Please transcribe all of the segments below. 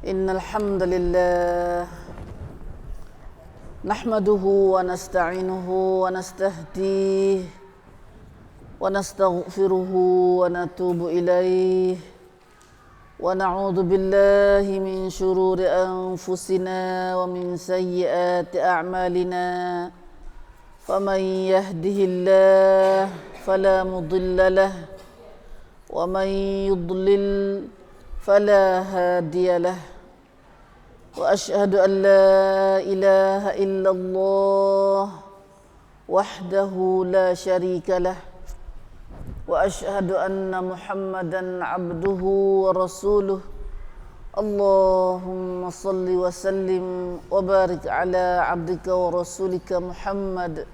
إن الحمد لله نحمده ونستعينه ونستهديه ونستغفره ونتوب إليه ونعوذ بالله من شرور أنفسنا ومن سيئات أعمالنا فمن يهده الله فلا مضل له ومن يضلل فلا هادي له وأشهد أن لا إله إلا الله وحده لا شريك له وأشهد أن محمدا عبده ورسوله اللهم صل وسلم وبارك على عبدك ورسولك محمد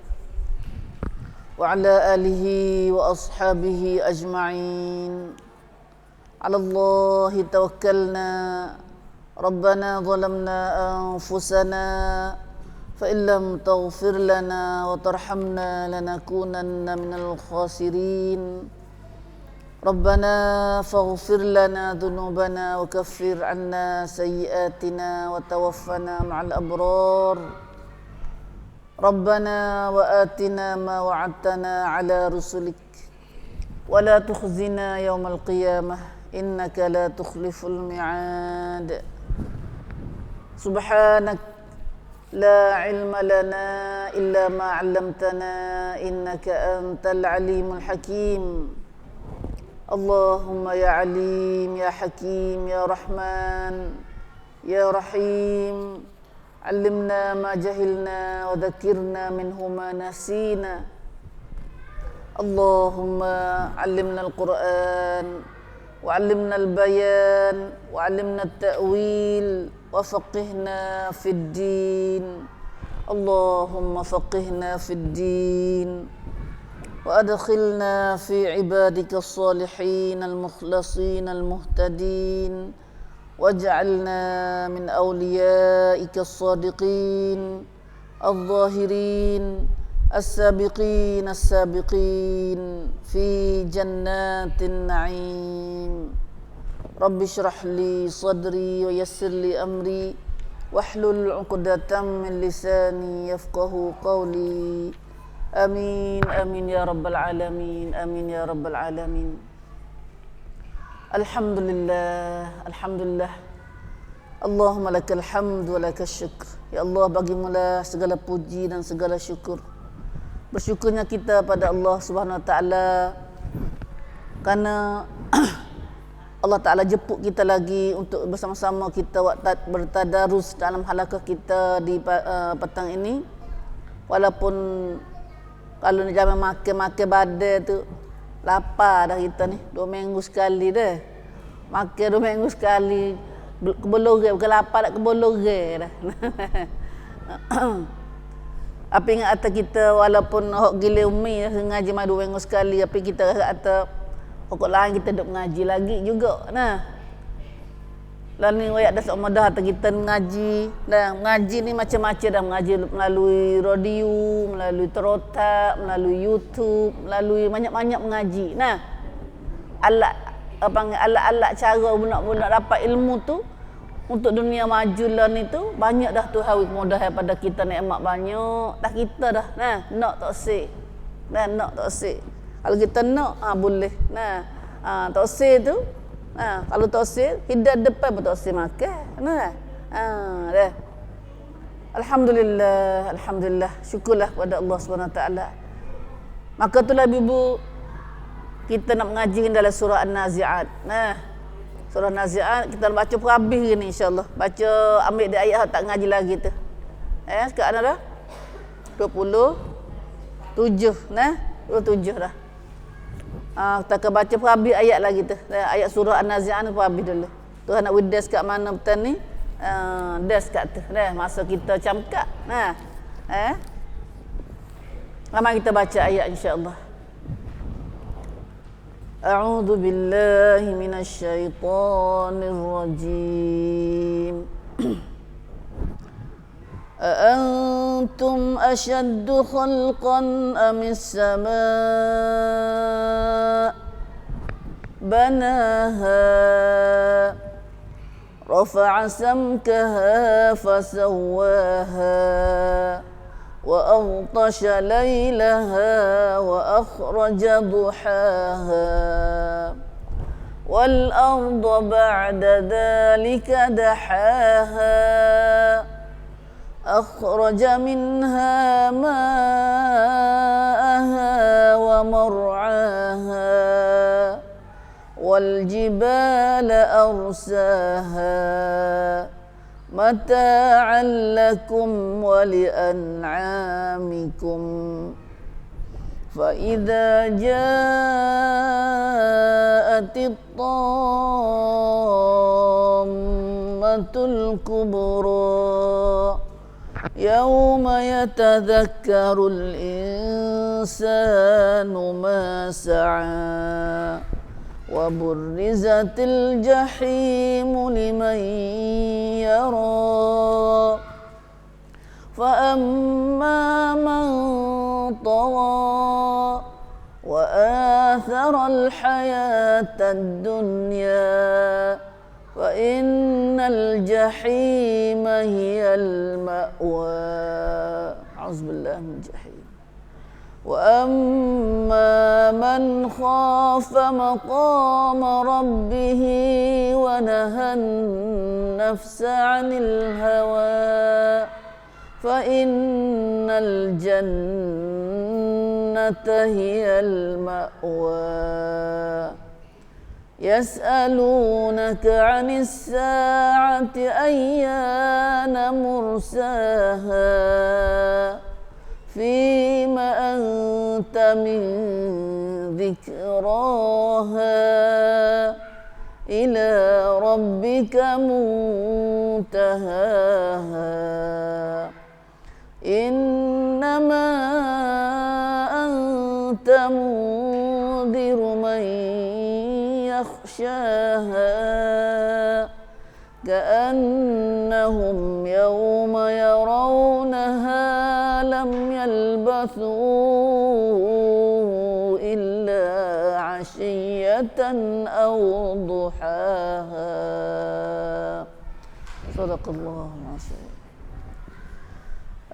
وعلى آله وأصحابه أجمعين على الله توكلنا ربنا ظلمنا أنفسنا فإن لم تغفر لنا وترحمنا لنكونن من الخاسرين ربنا فاغفر لنا ذنوبنا وكفر عنا سيئاتنا وتوفنا مع الأبرار ربنا وآتنا ما وعدتنا على رسلك ولا تخزنا يوم القيامة إنك لا تخلف الميعاد سبحانك لا علم لنا إلا ما علمتنا إنك أنت العليم الحكيم اللهم يا عليم يا حكيم يا رحمن يا رحيم علمنا ما جهلنا وذكرنا منه ما نسينا اللهم علمنا القرآن وعلمنا البيان وعلمنا التأويل وفقهنا في الدين اللهم فقهنا في الدين وأدخلنا في عبادك الصالحين المخلصين المهتدين واجعلنا من أوليائك الصادقين الظاهرين السابقين في جنات النعيم رب اشرح لي صدري ويسر لي أمري واحلل عقدة من لساني يفقه قولي آمين آمين يا رب العالمين آمين يا رب العالمين Alhamdulillah Allahumma lakal hamd wa lakal syukr. Ya Allah, bagimulah segala puji dan segala syukur. Bersyukurnya kita pada Allah Subhanahu Wa Taala kerana Allah Taala jemput kita lagi untuk bersama-sama kita bertadarus dalam halaqah kita di petang ini. Walaupun kalau ni jangan makan badai tu lapar dah kita ni 2 minggu sekali dah. Makan 2 minggu sekali kebolore bukan lapar nak kebolore dah. Apa ingat atas kita walaupun hok gila umi ngaji mai 2 minggu sekali tapi kita kata pokok lain kita duk mengaji lagi juga nah. Lalu ni wayak dah sama dah atas kita mengaji dah. Mengaji ni macam-macam dah, mengaji melalui radio, melalui terotak, melalui YouTube, melalui banyak-banyak mengaji. Nah, alat-alat cara bunak-bunak dapat ilmu tu untuk dunia maju lah ni tu banyak dah Tuhan kemudahan pada kita, nikmat banyak dah kita dah. Nah, nak tak sik. Nah, nak tak sik. Kalau kita nak boleh. Nah, tak sik tu kalau toksik, hidup depan pun toksik makan. Nah. Dah. Alhamdulillah. Syukurlah kepada Allah Subhanahu Wa Taala. Maka itulah ibu kita nak mengaji dalam surah An-Nazi'at. Nah. Surah An-Nazi'at kita nak baca perhabis ni insya-Allah. Baca ambil di ayat tak ngaji lagi tu. Sekarang dah 27. Nah, 27 dah. Kita akan baca perhabis ayat lagi tu. Ayat surah An-Nazi'at ni perhabis dulu. Tuhan nak widas kat mana petang ni? Des kat tu. Masa kita camkak. Mari kita baca ayat insya-Allah. A'udzu billahi minasyaitonir rajim. أأنتم أشد خلقا أم السماء بناها رفع سمكها فسواها وأغطش ليلها وأخرج ضحاها والأرض بعد ذلك دحاها أخرج منها ماءها ومرعاها والجبال أرساها متاعا لكم ولأنعامكم فإذا جاءت الطامة الكبرى يوم يتذكر الإنسان ما سعى وبرزت الجحيم لمن يرى فأما من طغى وآثر الحياة الدنيا فإن الجحيم هي المأوى أعوذ بالله من الجحيم وأما من خاف مقام ربه ونهى النفس عن الهوى فإن الجنة هي المأوى يسألونك عن الساعة أيان مرساها فيم أنت من ذكراها إلى ربك منتهاها إنما أنت منذر من يخشاها كأنهم يوم يرونها لم يلبثوا إلا عشية أو ضحاها صدق الله العظيم.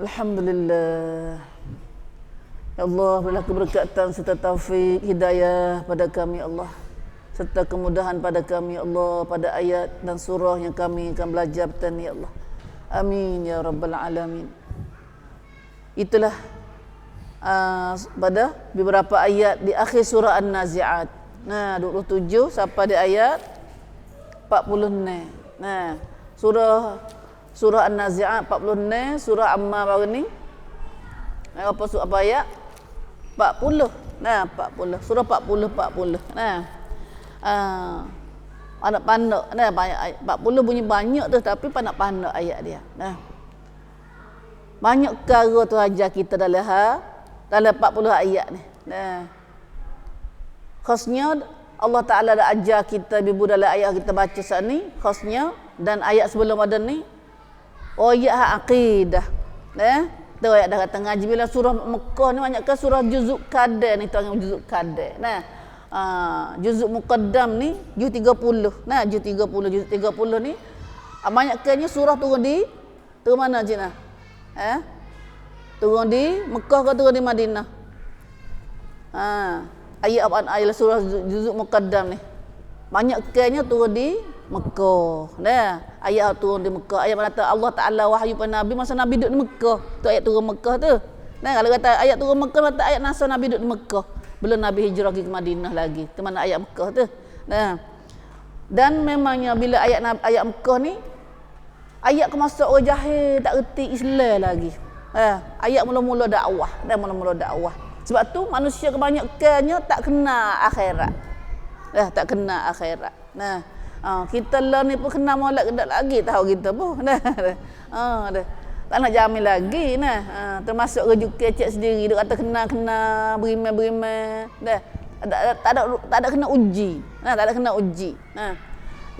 Alhamdulillah. Ya Allah, berilah keberkatan serta taufik hidayah pada kami Allah, serta kemudahan pada kami Allah pada ayat dan surah yang kami akan belajar petang ya Allah. Amin ya rabbal alamin. Itulah pada beberapa ayat di akhir surah An-Nazi'at. Nah, 27 sampai di ayat 40. Nah, surah An-Nazi'at 40, surah Amma baru ni. Apa ayat? 40. Nah, 40. Surah 40. Nah. Pandai-pandai. Nah, 40 bunyi banyak tu tapi pandai-pandai ayat dia. Nah. Banyak perkara tu ajar kita dalam 40 ayat ni. Nah. Khasnya Allah Ta'ala dah ajar kita bibu dalam ayat kita baca saat ni, khasnya dan ayat sebelum ada ni ayat akidah. Nah, tu ayat dah kata ngaji bila surah Mekah ni banyak ke surah juzuk Qadar ni tuan juzuk Qadar. Nah, juzuk muqaddam ni juz 30. Nah, juz 30 ni banyak kenya surah turun mana Cina? Turun di Mekah ke turun di Madinah? Ayat surah juzuk muqaddam ni banyak kenya turun di Mekah. Nah, ayat turun di Mekah. Ayat mana Allah Ta'ala wahyu pada Nabi masa Nabi duduk di Mekah. Tu ayat turun Mekah tu. Nah, kalau kata ayat turun Mekah kata ayat masa Nabi duduk di Mekah. Belum Nabi hijrah ke Madinah lagi. Tu mana ayat Mekah tu. Nah. Dan memangnya bila ayat Mekah ni ayat ke masa orang jahil tak reti Islam lagi. Ayat mula-mula dakwah, Sebab tu manusia kebanyakannya tak kenal akhirat. Tak kenal akhirat. Nah, kita lah ni pun kenal molek kedak lagi tahu kita pun. Tak nak jamin lagi nah. Termasuk rujuk kecek sendiri dia kata kenal beriman. Tak ada kena uji. Tak ada kena uji.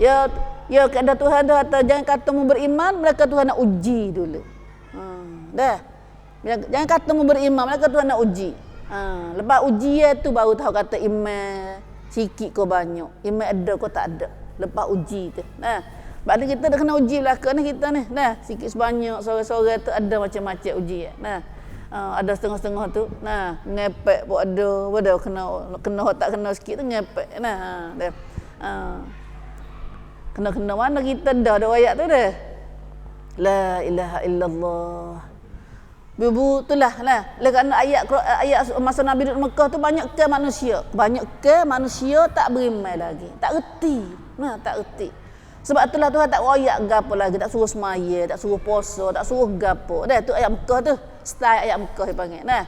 Ya kata Tuhan dah kata jangan kata mu beriman, mereka Tuhan nak uji dulu. Jangan kata mu beriman, mereka Tuhan nak uji. Lepas ujian tu baru tahu kata iman sikit kau banyak, iman ada kau tak ada. Lepas uji tu. Sebab ni kita dah kena uji belaka ni kita ni. Nah, sikit sebanyak sore-sore tu ada macam-macam uji. Nah, ada setengah-setengah tu. Nah, ngepek pun ada kena tak kena sikit tu ngepek. Nah, dah. Kena mana kita dah ada ayat tu dah. La ilaha illallah. Bibu itulah lah. Kerana ayat masa Nabi duduk Mekah tu banyak ke manusia tak beriman lagi. Tak reti. Nah, tak reti. Sebab itulah Tuhan tak royak gapo lagi, tak suruh semaya, tak suruh puasa, tak suruh gapo. Dah tu ayat Mekah tu. Style ayat Mekah dia panggil. Nah.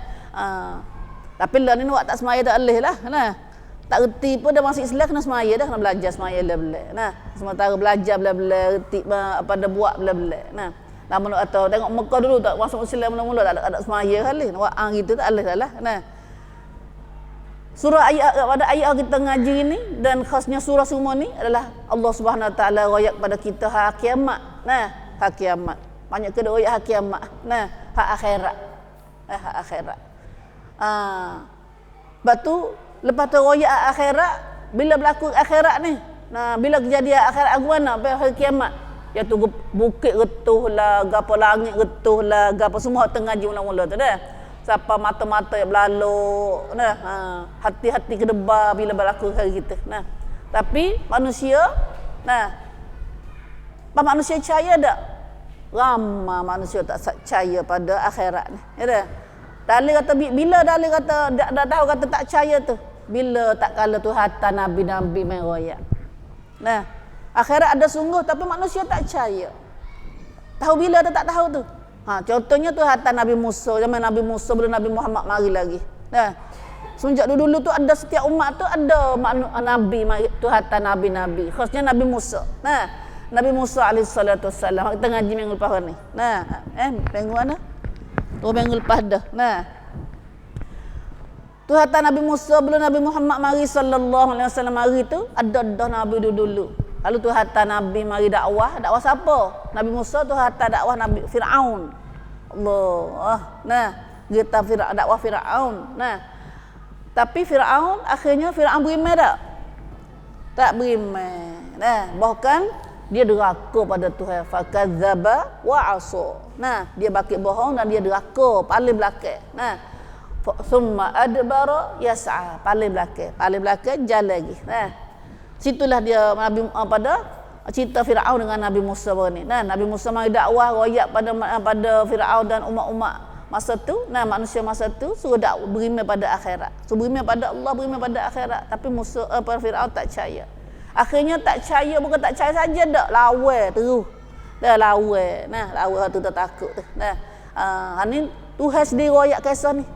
Tapi lah ni awak tak semaya tak boleh lah. Nah. Tak reti pun dah masuk Islam kena semaya dah, kena belajar semaya bela-bela. Nah, sementara belajar bela-bela, reti apa dah buat bela-bela. Nah. Lama nak kata tengok Mekah dulu tak masuk Islam mula-mula tak ada semaya kali. Wa'ang gitu tak boleh lah. Nah. Surah ayat pada ayat kita ngaji ini dan khasnya surah semua ni adalah Allah Subhanahu Wa Taala royak pada kita hak kiamat. Nah, hak kiamat. Banyak ke royak hak kiamat. Nah, hak akhirat. Hak akhirat. Batu lepas tu royak akhirat bila berlaku akhirat ni. Nah, bila kejadian akhirat agwana hari kiamat. Ya tu bukit retuh lah, gapo langit retuh lah, gapo semua tengah ji mula-mula tu dah. Siapa mata-mata yang berlalu, nah, hati-hati kedebar bila berlaku hari kita. Nah, tapi manusia, nah, apa manusia percaya tak? Ramai manusia tak percaya pada akhirat ni. Ya dah. Dalil kata bila dalil kata dah tahu kata tak percaya tu. Bila tak kala tu hatta nabi-nabi meroyak. Nah, akhirat ada sungguh tapi manusia tak percaya. Tahu bila tak tahu tu. Contohnya tu hatta Nabi Musa, zaman Nabi Musa belum Nabi Muhammad mari lagi. Nah. Semenjak dulu tu ada setiap umat tu ada nabi tu hatta nabi-nabi. Khasnya Nabi Musa. Nah, Nabi Musa alaihi salatu wassalam kita ngaji minggu lepas ni. Nah, minggu mana? Tu minggu lepas dah. Nah. Tu hatta Nabi Musa belum Nabi Muhammad mari sallallahu alaihi wasallam mari tu ada dah nabi dulu. Lalu tu hatta Nabi mari dakwah siapa? Nabi Musa tu hatta dakwah Nabi Firaun. Allah. Nah, kita dakwah Firaun. Nah. Tapi Firaun akhirnya Firaun beriman tak? Tak beriman. Nah, bahkan dia deraka pada Tuhan. Fakadzaba wa asa. Nah, dia bakit bohong dan dia deraka paling belakang. Nah. Summa adbara yas'a, paling belakang jalan lagi. Nah. Situlah dia Nabi pada cerita Firaun dengan Nabi Musa ni. Nah, Nabi Musa mari dakwah royak pada Firaun dan umat-umat masa tu. Nah, manusia masa tu suruh dakwah beriman pada akhirat. Suruh beriman pada Allah, beriman pada akhirat. Tapi Musa Firaun tak percaya. Akhirnya tak percaya, bukan tak percaya saja dak, lawan terus. Dah lawan. Nah, lawan tu takut tu. Nah, ni Tuhan sendiri royak kisah ni.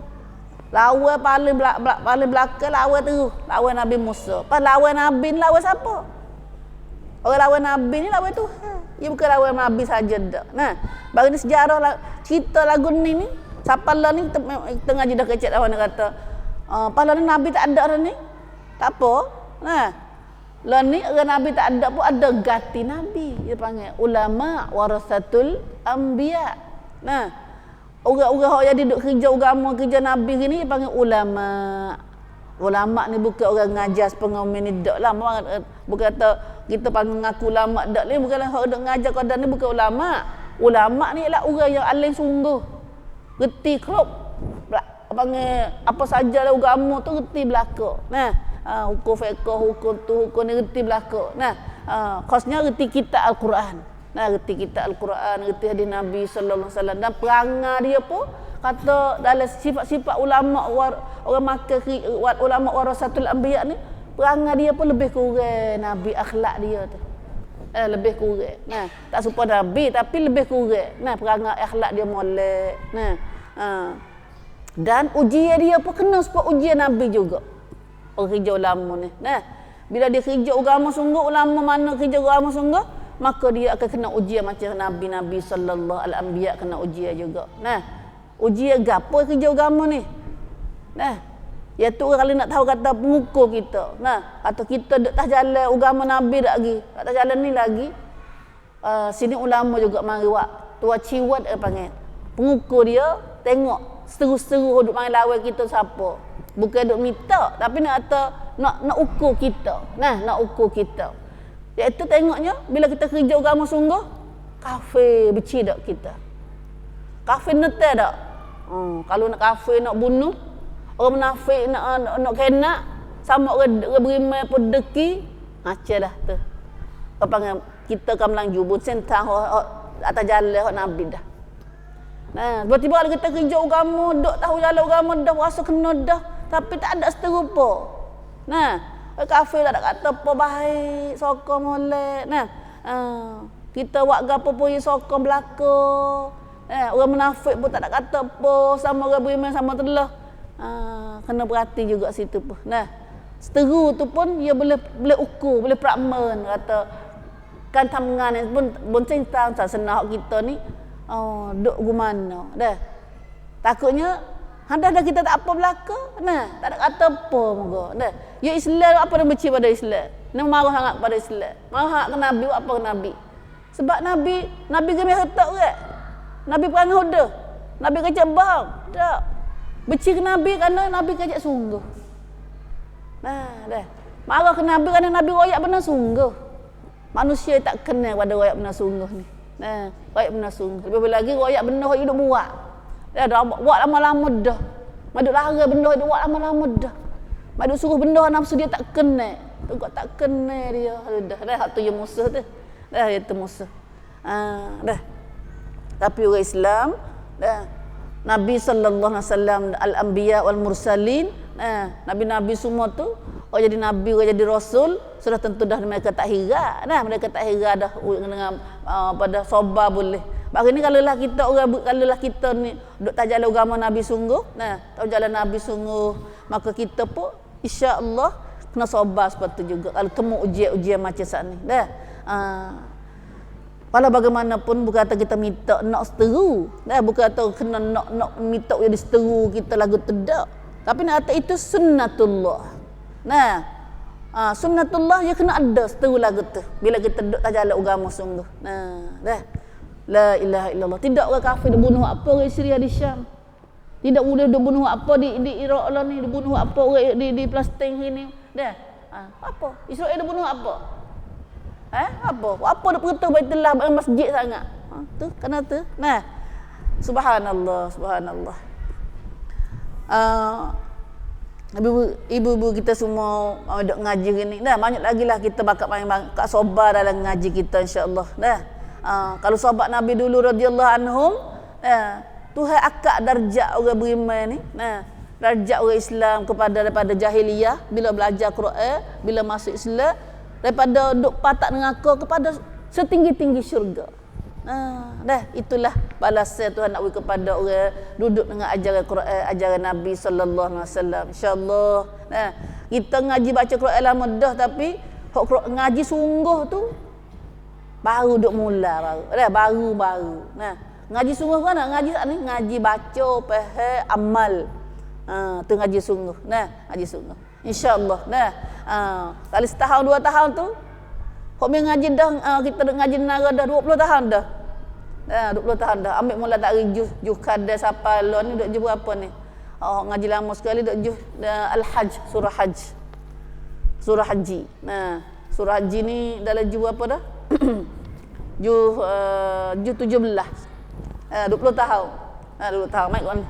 Lawan paling belakang lawan terus. Lawan Nabi Musa. Pas lawan Nabi ni lawan siapa? Orang lawan Nabi ni lawan Tuhan. Dia bukan lawan Nabi saja dak. Nah, bagi ni sejarah cerita lagu ni siapa lah ni tengah dah kecek lawan dia kata, pas ni Nabi tak ada dah ni. Tak apa. Nah. Lah ni orang Nabi tak ada pun ada ganti Nabi. Dia panggil ulama warasatul anbiya. Nah, orang-orang yang duduk kerja agama, kerja Nabi ni dia panggil ulama. Ulama ni bukan orang ngajar pengamen ni dak lah. Bukan kata kita panggil ngaku ulama dak ni, bukan orang duk ngajar qadar ni bukan ulama. Ulama ni ialah orang yang alim sungguh. Reti klop. Panggil apa sajalah agama tu reti belaka. Nah, hukum fiqh, hukum ni reti belaka. Nah, khasnya reti kitab Al-Quran. Nah, reti kitab Al-Quran, reti hadis Nabi sallallahu alaihi wasallam dan perangai dia pun kata dalam sifat-sifat ulama orang Makkah ulama warasatul anbiya ni, perangai dia pun lebih kurang Nabi, akhlak dia tu. Lebih kurang. Nah, tak serupa Nabi tapi lebih kurang. Nah, perangai akhlak dia molek. Nah, dan ujian dia pun kena seperti ujian Nabi juga. Orang kerja ulama ni. Nah, bila dia kerja agama sungguh, ulama mana kerja agama sungguh, maka dia akan kena ujian macam Nabi-Nabi sallallahu alaihi anbiya kena ujian juga. Nah, ujian gapo kerja agama ni? Nah, iaitu orang kalau nak tahu kata pengukur kita. Nah, atau kita dak tak jalan agama Nabi dak lagi. Tak jalan ni lagi. Sini ulama juga mari wak tua ciwat panggil. Pengukur dia tengok seteru-seteru duk mari lawan kita siapa. Bukan duk minta tapi nak ukur kita. Nah, nak ukur kita. Iaitu tengoknya bila kita kerja agama sungguh, kafir beci dak kita. Kafir netel dak. Kalau nak kafir nak bunuh, orang munafik nak kena sama orang beriman pun deki, ngaca dah tu. Apa kita kan Melayu pun sentang atas jalan hak Nabi dah. Nah, tiba-tiba kalau kita kerja agama, dok tahu jalan agama dah rasa kena dah, tapi tak ada seterupa. Nah, kafir tak ada kata apa baik, sokong molek. Nah, kita buat gapo pun sokong belaka. Orang munafik pun tak ada kata apa, sama orang beriman sama telah. Kena berhati juga situ pun. Nah, seteru tu pun dia boleh ukur, boleh prakmen kata kan tamngan ni pun cinta senah kita ni. Duk gimana dah. Takutnya dah kita tak apa belaka. Nah, tak ada kata apa moga. Dah. Ya Islam apa yang benci pada Islam? Nak marah sangat pada Islam. Marah ke Nabi apa ke Nabi? Sebab Nabi gemih harta orang. Nabi perang Uhud. Nabi kecek bang. Tak. Benci ke Nabi kerana Nabi kecek sungguh. Nah, dah. Marah ke Nabi kerana Nabi royak benar sungguh. Manusia tak kenal pada royak benar sungguh ni. Nah, royak benar sungguh. Lebih lagi royak benar hidup buat. Dah buat lama-lama dah. Maduk lara benda dia buat lama-lama dah. Maduk suruh benda nafsu dia tak kenal. Tengok tak kenal dia. Dah hak tu je musuh tu. Dah itu musuh. Dah. Tapi orang Islam dah Nabi sallallahu alaihi wasallam al-anbiya wal mursalin, nabi-nabi semua tu orang jadi nabi, orang jadi rasul, sudah tentu dah mereka tak hira. Nah, mereka tak hira dah dengan pada sabar boleh. Hari ni kalau lah kita ni duk tak jalan agama Nabi sungguh, tak jalan Nabi sungguh, maka kita pun insya-Allah kena sabar seperti juga kalau temu ujian macam saat ni. Dah. Walau bagaimanapun bukan kata kita minta nak seteru, bukan kata kena nak minta jadi seteru kita lagu tidak. Tapi nak kata itu sunnatullah. Nah, sunnatullah ya kena ada seteru lagu tu bila kita duk tak jalan agama sungguh. Dah. La ilaha illallah. Tidak orang kafir dia bunuh apa orang Syria di Syam. Tidak boleh dia bunuh apa di Iraq lah ni, dia bunuh apa orang di Palestin sini. Dah. Apa? Israel dia bunuh apa? Apa dia perintah Baitullah masjid sangat? Tu kena tu. Nah. Subhanallah. Ibu-ibu kita semua duk ngaji ni. Dah banyak lagi lah kita bakat main kat sobar dalam ngaji kita insya-Allah. Dah. Kalau sahabat Nabi dulu radhiyallahu anhum, Tuhan akak darjat orang beriman ni. Darjat orang Islam daripada jahiliyah bila belajar Quran, bila masuk Islam, daripada duk patak neraka kepada setinggi-tinggi syurga. Dah itulah balasan Tuhan nak beri kepada orang duduk dengan ajaran Quran, ajaran Nabi sallallahu alaihi wasallam. Insya-Allah. Kita ngaji baca Quran lama dah tapi ngaji sungguh tu baru duk mula baru. Ngaji sungguh kan ngaji saat ni ngaji baca, faham, amal. Tu ngaji sungguh. Ngaji sungguh. Insya-Allah. Kalau setahun 2 tahun tu kok ngaji dah kita duk ngaji nara dah 20 tahun dah. 20 tahun dah. Ambil mula tak juz kada siapa lo ni duk juz berapa ni? Ngaji lama sekali duk juz Al-Hajj, surah Hajj. Surah Haji. Surah Haji ni dalam juz apa dah? Juz 17. 20 tahun. 20 tahun mai kon.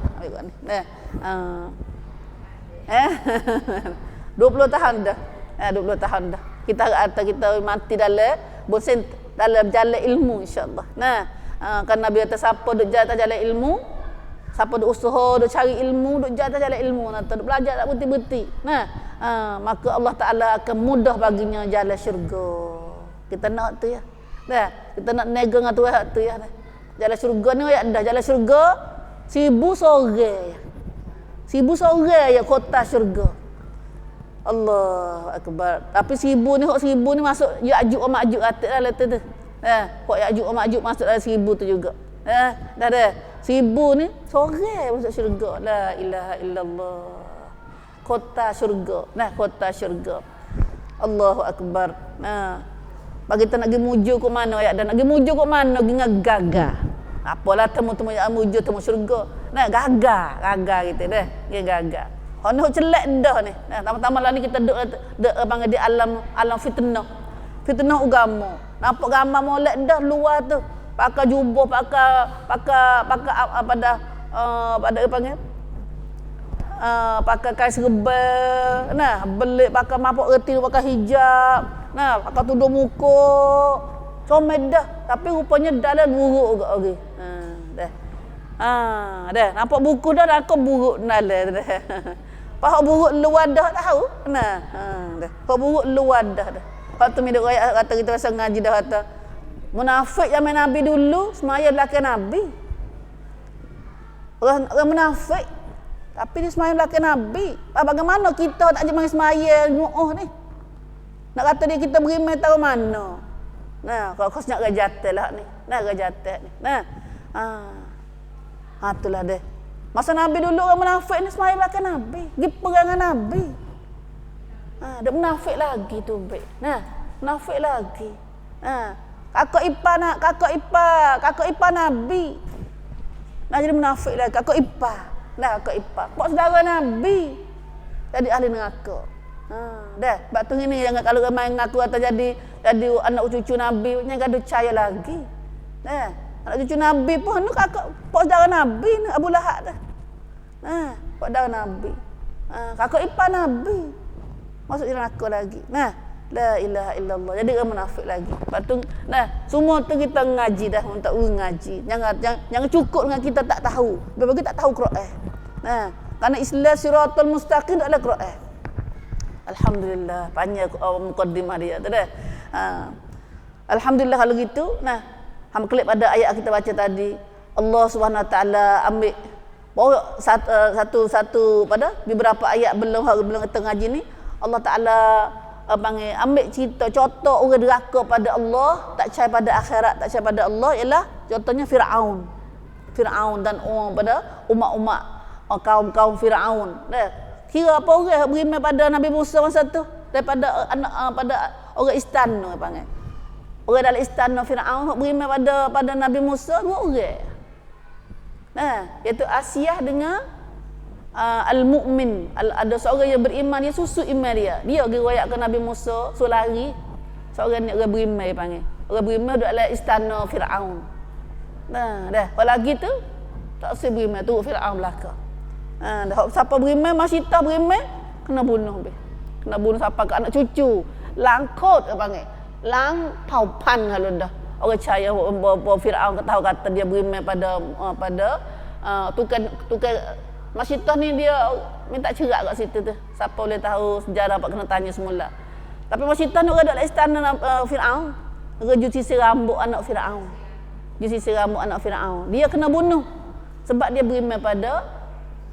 20 tahun dah. 20 tahun dah. Kita kata kita mati dalam jalan ilmu insya-Allah. Kan Nabi kata siapa duk jalan ilmu, siapa duk usaha duk cari ilmu, duk jalan ilmu, duk belajar tak berhenti-berhenti. Maka Allah Taala akan mudah baginya jalan syurga. Kita nak tu ya. Kita nak nega dengan Tuhan tu ya. Jalan syurga ni ya dah jalan syurga 1000 sore ya. 1000 sore ya kota syurga. Allahu akbar. Tapi 1000 ni hok 1000 ni masuk Ya'juj wa Ma'juj atik dah letak tu. Hok Ya'juj wa Ma'juj masuk dalam 1000 tu juga. Dah. 1000 ni sore masuk syurga. La ilaha illallah. Kota syurga. Kota syurga. Allahu akbar. Bagi kita nak pergi muju ke mana ayat dan nak pergi muju ke mana pergi ngagagah. Apalah temu-temu yang muju temu syurga. Gagah gitu dah. Dia gagah. Hon celak dah ni. Tama-tama lah ni kita duk panggil dia alam fitnah. fitnah agama. Nampak gambar molek dah luar tu. Pakai jubah, pakai apa dah pada apa panggil? Pakai kain serba, nah, belik pakai mapok reti, pakai hijab, nah, pakai tudung muka. Comel dah, tapi rupanya dalam buruk juga okey. Dah. Dah, nampak buku dah aku buruk dalam dah. Pak buruk luar dah tahu. Nah, dah. Pak buruk luar dah. Pak tu minta ayat kata kita rasa ngaji dah kata. Munafik zaman Nabi dulu semaya belakang Nabi. Orang munafik tapi dia semaya belakang Nabi. Bagaimana kita tak jangan semaya nyuuh ni? Nak kata dia kita berimai tahu mana? Nah, kalau kau nak gajat lah ni. Nah, gajat ni. Nah. Itulah dia. Masa Nabi dulu orang munafik ni semaya belakang Nabi. Pergi perangan Nabi. Dia munafik lagi tu baik. Nah, munafik lagi. Kakak ipar Nabi. Nah jadi munafik lagi. Kakak ipar. Pak saudara Nabi. Jadi ahli neraka. Dah, sebab tu ini jangan kalau ramai ngaku atau jadi anak cucu Nabi, jangan gaduh percaya lagi. Dah, anak cucu Nabi pun nu kakak pak saudara Nabi ni Abu Lahab dah. Pak saudara Nabi. Kakak ipar Nabi. Masuk neraka lagi. Nah, la ilaha illallah. Jadi orang munafik lagi. Lepas tu, nah, semua tu kita ngaji dah untuk ngaji. Jangan cukup dengan kita tak tahu. Bagi tak tahu Quran. Nah, kerana Islam siratal mustaqim adalah Quran. Alhamdulillah, panjang mukaddimah dia tu dah. Alhamdulillah kalau gitu. Nah, hang klik pada ayat kita baca tadi. Allah Subhanahu Wa Taala ambil bawa satu pada beberapa ayat belum kita ngaji ni. Allah Ta'ala panggil ambil cerita contoh orang deraka pada Allah, tak percaya pada akhirat, tak percaya pada Allah, ialah contohnya Firaun dan orang pada umat-umat kaum Firaun. Kira apa orang beriman pada Nabi Musa masa tu daripada pada orang istana panggil. Orang dalam istana Firaun beriman pada Nabi Musa dua orang. Iaitu Asiyah dengan Al-Mu'min. Ada seorang yang beriman, dia susu iman dia. Dia riwayatkan Nabi Musa suruh lari. Seorang ni orang beriman panggil. Orang beriman duduk dalam istana Firaun. Dah. Kalau lagi tu tak usah beriman tu Firaun belakang. Dah siapa beriman, Masyitah beriman kena bunuh be. Kena bunuh siapa ke anak cucu. Langkot dia panggil. Lang paupan kalau dah. Orang percaya Firaun kata dia beriman pada tukar Masyitah ni dia minta cerak kat situ tu. Siapa boleh tahu sejarah pak kena tanya semula. Tapi Masyitah ni ada dalam istana Firaun. Dia sisir rambut anak Firaun. Dia kena bunuh sebab dia beriman pada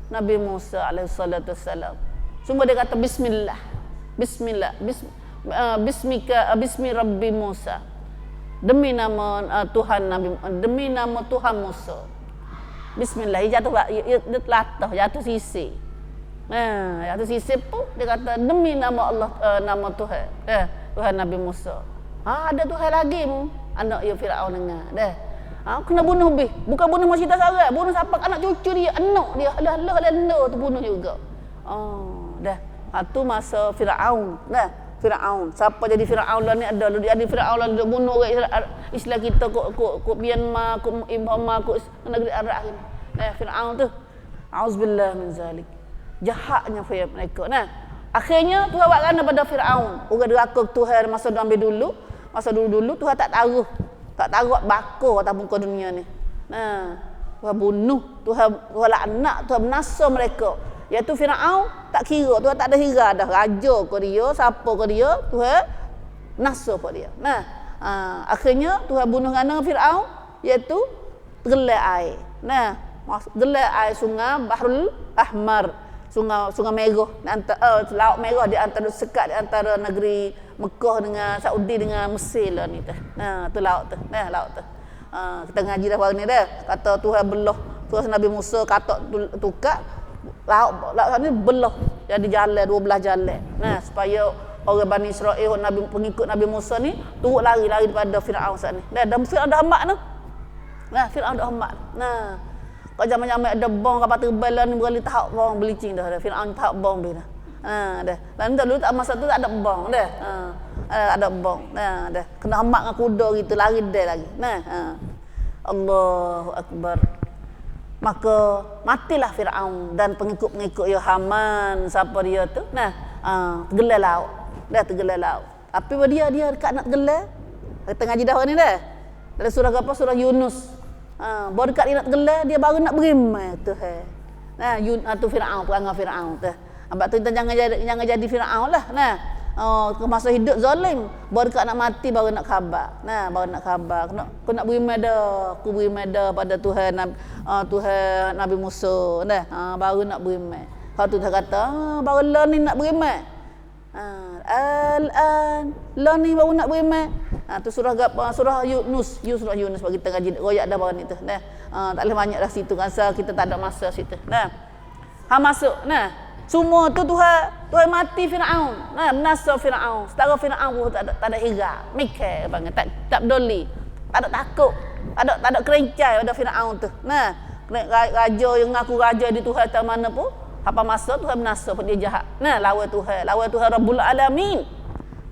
Nabi Musa alaihi salatu wassalam. Semua dia kata bismillah. Bismi Rabbi Musa. Demi nama Tuhan Musa. Bismillah, dia jatuh sisi. Jatuh sisi pun dia kata demi nama Allah, nama Tuhan. Tuhan Nabi Musa. Ada Tuhan lagi mu. Anak dia Firaun dengar. Kena bunuh bih. Bukan bunuh Masyitah seorang, bunuh siapa anak cucu dia, anak dia. Alah tu bunuh juga. Dah. Tu masa Firaun. Firaun. Siapa jadi Firaun lah ni ada. Dia Firaun lah dia bunuh orang Islam kita kok Myanmar, kok Myanmar, kok negeri Arab ni. Firaun tu. Auzubillah min zalik. Jahatnya mereka. Akhirnya Tuhan buat kerana pada Firaun. Orang deraka Tuhan masa dulu Tuhan tak taruh bakar atas muka dunia ni. Tuhan bunuh, Tuhan laknat, Tuhan menasa mereka. Iaitu Firaun tak kira, Tuhan tak ada hira dah. Raja ke dia, siapa ke dia, Tuhan nasa ke dia. Akhirnya Tuhan bunuh kerana Firaun, iaitu gelai air. Gelai air sungai Bahrul Ahmar, sungai merah, laut merah di antara sekat di antara negeri Mekah dengan Saudi dengan Mesir lah ni tu. Tu laut tu. Laut tu. Kita ngaji dah hari ni dah. Kata Tuhan belah, Tuhan Nabi Musa kata tukar laut ni belah jadi jalan 12 jalan. Supaya orang Bani Israel pengikut Nabi Musa ni turut lari daripada Firaun saat ni. Dan Firaun dah hamak tu. Firaun dah hamak. Kalau zaman-zaman ada bom kapal terbang lah ni berali tahap bom belicing dah. Firaun tahap bom dia dah. Dah. Dan dulu tak masa tu tak ada bom dah. ada bong. Nah, dah kena hamak dengan kuda gitu, lari dia lagi. Nah, Allahu akbar. Maka matilah Firaun dan pengikut-pengikut dia Haman, siapa dia tu. Nah, tergelar laut. Dah tergelar laut. Tapi dia dekat nak tergelar. Kita ngaji dah ni dah. Dalam surah apa? Surah Yunus. Baru dekat dia nak tergelar, dia baru nak berimai tu. Nah, tu Firaun, perangai Firaun tu. Sebab tu kita jangan jadi Firaun lah. Nah, ke masa hidup zalim, baru dekat nak mati baru nak khabar. Nah, baru nak khabar. Aku nak berimai dah. Aku berimai dah pada Tuhan Tuhan Nabi Musa. Nah, baru nak berimai. Kalau tu dia kata, baru lah ni nak berimai. Al-an lah ni baru nak berimai. Tu surah Yunus. Surah Yunus bagi kita ngaji royak dah baru ni tu. Nah, tak boleh banyak dah situ rasa kita tak ada masa situ. Nah. Masuk. Nah. Semua tu Tuhan mati Firaun. Nah, binasa Firaun. Setara Firaun pun tak ada hira. Mikir panggil tak peduli. Tak ada takut. Tak ada kerencai pada Firaun tu. Nah, raja yang ngaku raja di Tuhan tak mana pun apa masa Tuhan binasa pun dia jahat. Nah, lawan Tuhan Rabbul Alamin.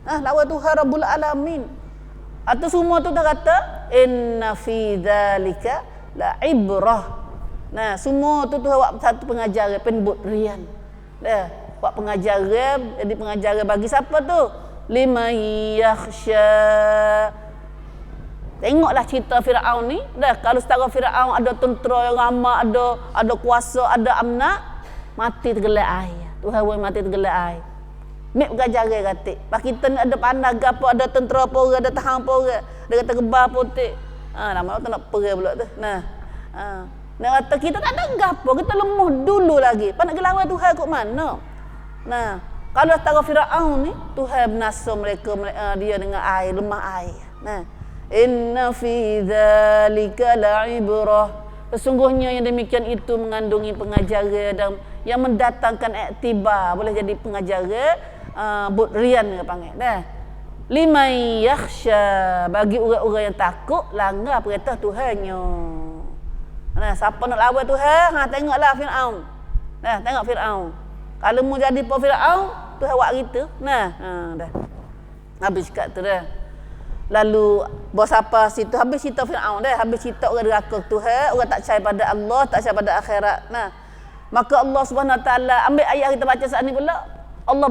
Nah, lawan Tuhan Rabbul Alamin. Atau semua tu dah kata inna fi dzalika la ibrah. Nah, semua tu Tuhan buat satu pengajaran penbut rian. Dah, buat pengajaran, jadi pengajaran bagi siapa tu? Liman yakhsha. Tengoklah cerita Firaun ni. Dah, kalau setara Firaun ada tentera yang ramai, ada kuasa, ada amnak, mati tergelak air. Tuhan mati tergelak air. Mek pengajaran kata. Pak kita ni ada pandai gapo, ada tentera apa orang, ada tahan apa orang. Dia kata gebah putih. Nama tu nak pergi pula tu. Nah. Nak kata kita tak ada gapo, kita lemah dulu lagi. Pak nak lawan Tuhan kat mana? Nah, kalau setara Firaun ni, Tuhan binasa mereka dia dengan air, lemah air. Nah, inna fi dzalika la'ibrah. Sesungguhnya yang demikian itu mengandungi pengajaran dan yang mendatangkan iktibar, boleh jadi pengajaran budrian dia panggil. Nah, liman yakhsha, bagi orang-orang yang takut langgar perintah Tuhannya. Nah, siapa nak lawan Tuhan, tengoklah Firaun. Nah, tengok Firaun. Kalau mu jadi pa Firaun, Tuhan buat gitu. Nah, dah. Habis kat tu dah. Lalu bos apa situ habis cerita Firaun dah, habis cerita orang deraka Tuhan, orang tak percaya pada Allah, tak percaya pada akhirat. Nah, maka Allah Subhanahu Wa Taala ambil ayat kita baca saat ni pula. Allah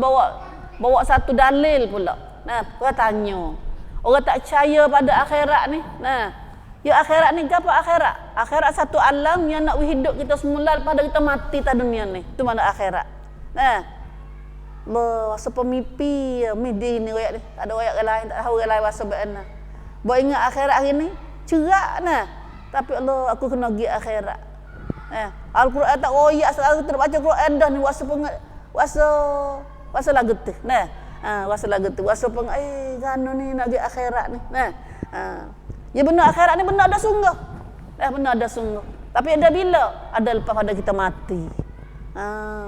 bawa satu dalil pula. Nah, orang tanya. Orang tak percaya pada akhirat ni. Nah, ya akhirat ni apa akhirat? Akhirat satu alam yang nak hidup kita semula lepas kita mati ta dunia ni. Itu mana akhirat. Nah, masa pemipi midi ni royak ni. Tak ada royak lain, tak tahu orang lain bahasa bagaimana. Buat ingat akhirat hari ni cerak nah. Tapi Allah aku kena pergi akhirat. Al-Quran tak royak selalu kita baca Quran dah ni wasa lagu tu. Nah, wasa lagu tu. Wasa peng gano ni nak pergi akhirat ni. Nah. Ya benar akhirat ni benar dah sungguh. Benar dah sungguh. Tapi ada bila? Ada lepas pada kita mati.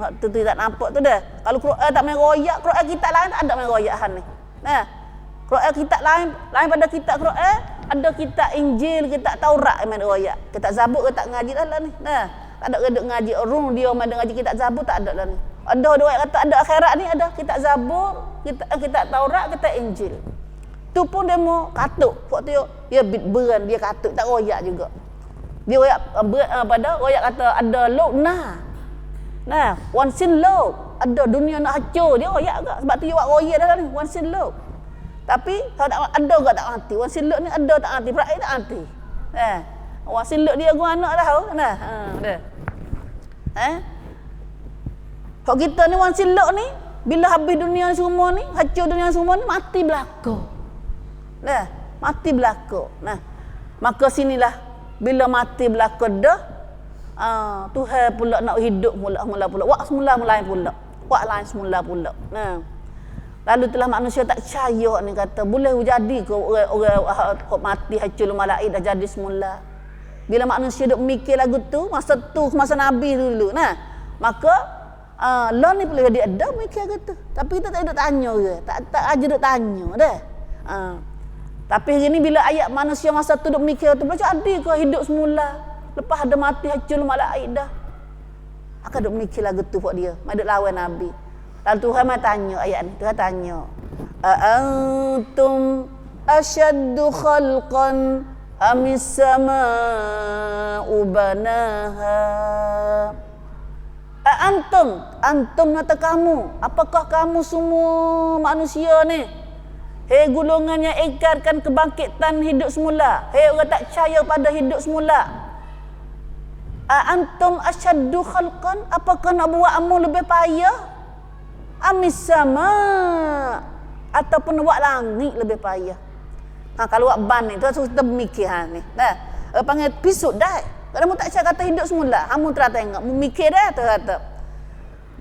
Waktu tu tak nampak tu dah. Kalau Quran tak main royak, Quran kitab lain tak ada main royakan ni. Nah, Quran kitab lain pada kitab Quran, ada kitab Injil, kitab Taurat yang main royak. Kitab Zabur tak ngaji dah lah ni. Nah, tak ada reduk ngaji orang dia main ngaji kitab Zabur tak ada lah ni. Ada orang kata ada akhirat ni, ada kitab Zabur, kitab Taurat, kitab Injil. Tu pun dia mau katuk. Waktu dia beran dia katuk tak royak juga. Dia royak pada royak kata ada lok nah one sin lok ada dunia nak hancur dia royak agak sebab tu dia buat royak dah ni one sin lok. Tapi kalau tak ada agak tak mati. One sin lok ni ada tak mati, berai tak mati. One sin lok dia gua anak dah. Nah, dah. Kalau kita ni one sin lok ni bila habis dunia ni semua ni, hancur dunia semua ni mati belaka. Nah, mati belaka. Nah, maka sinilah bila mati belaka dah, Tuhan pula nak hidup mula-mula pula. Wak semula-mula pula. Wak lain semula pula. Nah. Lalu telah manusia tak percaya ni kata boleh jadi ke orang mati hancur malaik dah jadi semula. Bila manusia duk mikir lagu tu masa Nabi dulu. Nah, maka lah ni boleh jadi ada mikir gitu. Tapi kita tak ada tanya ke. Tak aja duk tanya dah. Tapi hari ni bila ayat manusia masa tu duk mikir tu boleh jadi ke hidup semula. Lepas ada mati hancur malaik dah. Akan duk mikir lagu tu buat dia. Mai duk lawan Nabi. Lalu Tuhan mai tanya ayat ni. Tuhan tanya. A'antum asyaddu khalqan amis sama'u banaha. Antum kata kamu, apakah kamu semua manusia ni? Hei golongan yang ingkarkan kebangkitan hidup semula, hei orang tak percaya pada hidup semula. Antum asyaddu khalqan, apakah nak buat amu lebih payah? Amis sama, ataupun buat langit lebih payah. Kalau buat ban ni, tu kita mikir ni. Dah, panggil pisut dah. Kalau kamu tak cakap kata hidup semula, kamu telah tengok, mikir dah tu kata.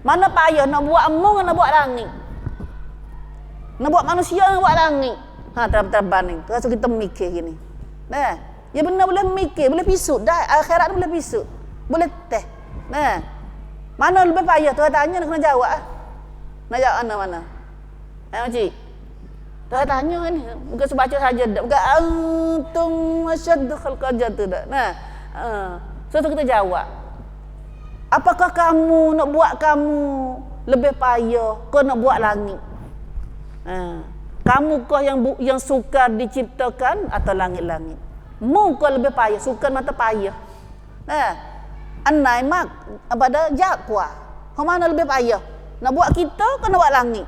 Mana payah nak buat amu, nak buat langit. Nak buat manusia, nak buat langit. Terbang ni. Tu kita mikir gini. Nah, ya benar boleh mikir, boleh pisut dah. Akhirat ni boleh pisut. Boleh teh. Nah. Mana lebih payah? Tu tanya nak kena jawab. Nak jawab mana? Makcik. Tu tanya ni. Bukan sebaca saja dak. Bukan antum asyaddu khalqan tu dak. Nah. So tu kita jawab. Apakah kamu nak buat kamu lebih payah ke nak buat langit? Kamu kah yang sukar diciptakan atau langit-langit? Mu kah lebih payah, sukar mata payah. Anai mak pada jakwa. Kau mana lebih payah? Nak buat kita ke nak buat langit?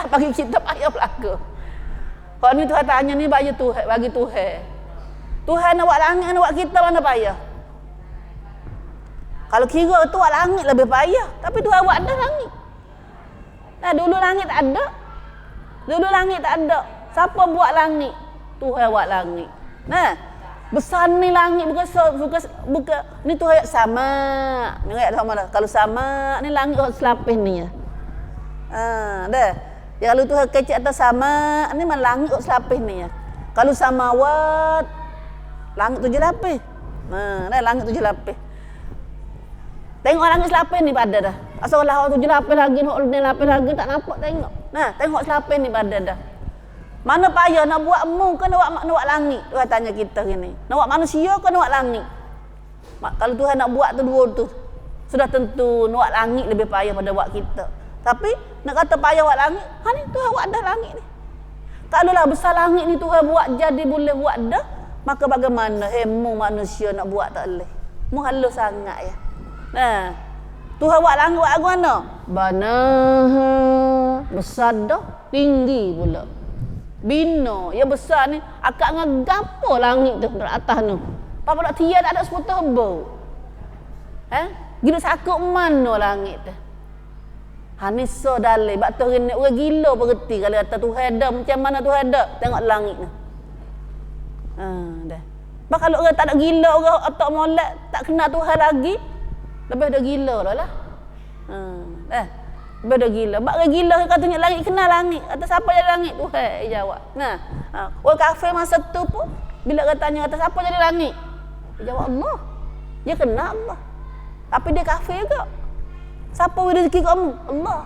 Bagi kita payah belaka. Kalau ni Tuhan tanya ni bagi Tuhan. Tuhan nak buat langit, nak buat kita mana payah? Kalau kira tu buat langit lebih payah, tapi Tuhan buat dah langit. Dulu langit tak ada. Dulu langit tak ada. Siapa buat langit? Tuhan buat langit. Besar ni langit bukan ni Tuhan ayat sama. Ni ayat sama dah. Kalau sama ni langit selapis ni ya. Dah. Ya kalau Tuhan kecil atas sama, ni mana langit selapis ni ya. Kalau samawat langit 7 lapis. Dah langit 7 lapis. Tengok langit selapis ni pada dah. Asal lah 7 lapis lagi, ni lapis lagi tak nampak tengok. Tengok selapis ni pada dah. Mana payah nak buat mu ke nak buat langit? Tuhan tanya kita gini. Nak buat manusia ke nak buat langit? Kalau Tuhan nak buat tu dua tu, sudah tentu nak buat langit lebih payah pada buat kita. Tapi nak kata payah buat langit, ni Tuhan buat dah langit ni. Kalaulah besar langit ni Tuhan buat jadi boleh buat dah, maka bagaimana mu manusia nak buat tak boleh. Mu halus sangat ya. Tuhan buat langit buat mana? Banaha, besar dah, tinggi pula. Bina, ya besar ni akak ngagapo langit tu dari atas tu. Apa nak tiada tak ada sepuluh haba. Gila sakut mana langit tu. Ni so dalil bak tu orang gila bererti kalau kata Tuhan ada macam mana Tuhan ada tengok langit ni. Dah. Bak kalau orang tak ada gila orang otak molek tak kenal Tuhan lagi lebih dah gila lah. Dah. Lebih dah gila. Bak orang gila katanya langit kenal langit. Kata siapa jadi langit? Tuhan jawab. Orang kafir masa tu pun bila katanya kata siapa jadi langit? Dia jawab Allah. Dia kenal Allah. Tapi dia kafir ke? Siapa beri rezeki kamu? Allah.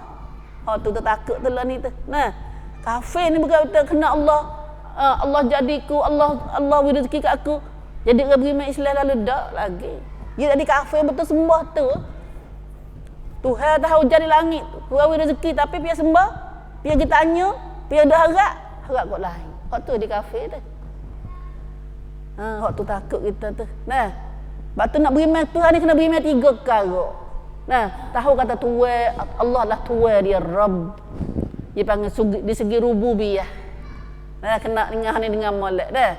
Tu takut tu lah ni tu. Kafir ni bukan betul kena Allah. Allah jadiku, Allah beri rezeki kat aku. Jadi orang beriman Islam lalu dak lagi. Dia jadi kafir betul sembah tu. Tuhan tahu jadi langit, Tuhan beri rezeki tapi dia sembah, dia kita tanya, dia dah harap kot lain. Hak tu dia kafir tu. Hak tu takut kita tu. Sebab tu nak beriman Tuhan ni kena beriman 3 perkara. Tahu kata Tuhan, Allah lah Tuhan dia Rabb. Dia panggil di segi rububiyah. Kena dengar ni dengan molek dah.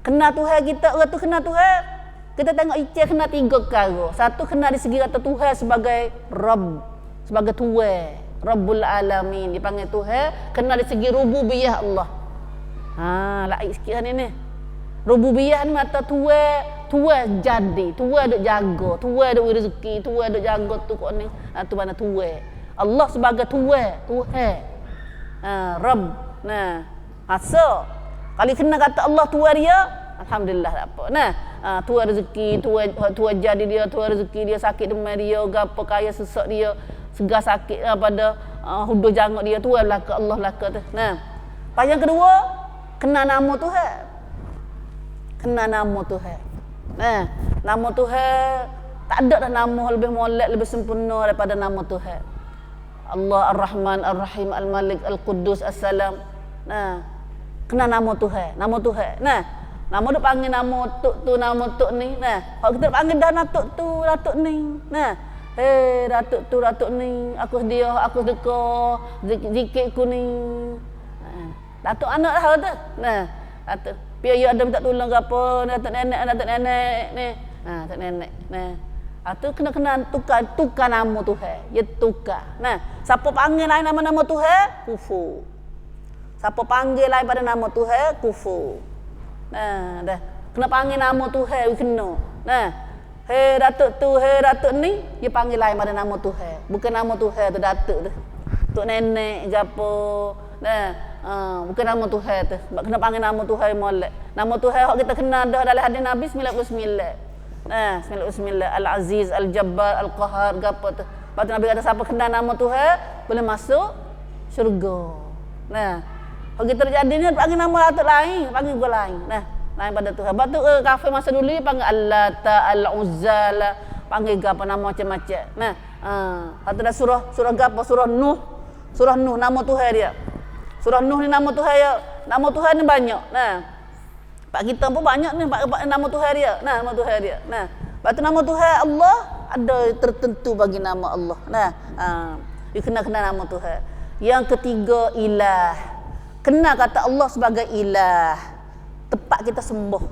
Kena Tuhan kita, orang tu kena Tuhan. Kita tengok Icah kena 3 perkara. Satu kena di segi kata Tuhan sebagai Rabb, sebagai Tuhan, Rabbul Alamin. Dipanggil Tuhan, kena di segi rububiyah Allah. Lain sikit ni. Rububiyah ni mata Tuhan jadi, Tuhan duk jaga, Tuhan duk rezeki, Tuhan duk jaga tu kok ni. Tu mana Tuhan. Allah sebagai Tuhan. Rabb. So kalau kena kata Allah Tuhan dia, alhamdulillah tak apa. Tuhan rezeki, Tuhan jadi dia, Tuhan rezeki dia, sakit demam dia, gapo kaya sesak dia, segar sakit pada hudur janggut dia, Tuhan belaka, Allah belaka tu. Pas yang kedua, kena nama Tuhan. Kena nama Tuhan. Nama Tuhan Tak ada dah nama lebih molek, lebih sempurna daripada nama Tuhan. Allah Ar-Rahman Ar-Rahim Al-Malik Al-Quddus As-Salam. Nah, kena nama Tuhan, nama Tuhan. Nah, nama dia panggil nama tok tu, nama tok ni. Nah, kalau kita panggil dah datuk tu, datuk ni. Nah, datuk tu, datuk ni. Aku dia, aku sedekah, zikir ku ni. Datuk anak dah kata. Nah, datuk. Biar you ada minta tolong ke apa, datuk nenek ni. Datuk nenek. Nah, tu kena tukar nama Tuhan. Ya tukar. Nah, siapa panggil lain nama-nama Tuhan, kufur. Siapa panggil lain pada nama Tuhan, kufur. Nah, dah. Kena panggil nama Tuhan, kena. Nah, datuk tu, datuk ni, dia panggil lain pada nama Tuhan. Bukan nama Tuhan tu datuk tu. Tok nenek ke apa. Nah, bukan nama Tuhan tu. Sebab kena panggil nama Tuhan molek. Nama Tuhan yang kita kenal dah dalam hadis Nabi 99. Nah, 99. Al-Aziz, Al-Jabbar, Al-Qahar ke apa tu. Lepas tu Nabi kata siapa kenal nama Tuhan boleh masuk syurga. Nah, kalau kita terjadi ni panggil nama datuk lain, panggil gua lain. Nah, lain pada Tuhan. Sebab tu kafir masa dulu dia panggil Al-Lata, Al-Uzza, panggil apa nama macam-macam. Nah, kata dah surah apa? Surah Nuh. Surah Nuh nama Tuhan dia. Surah Nuh ni nama Tuhan dia. Nama Tuhan ni banyak. Nah, pak kita pun banyak ni nama Tuhan dia. Nah, nama Tuhan dia. Nah, lepas tu nama Tuhan Allah ada tertentu bagi nama Allah. Nah, you kena nama Tuhan. Yang ketiga ilah. Kenal kata Allah sebagai ilah. Tempat kita sembah.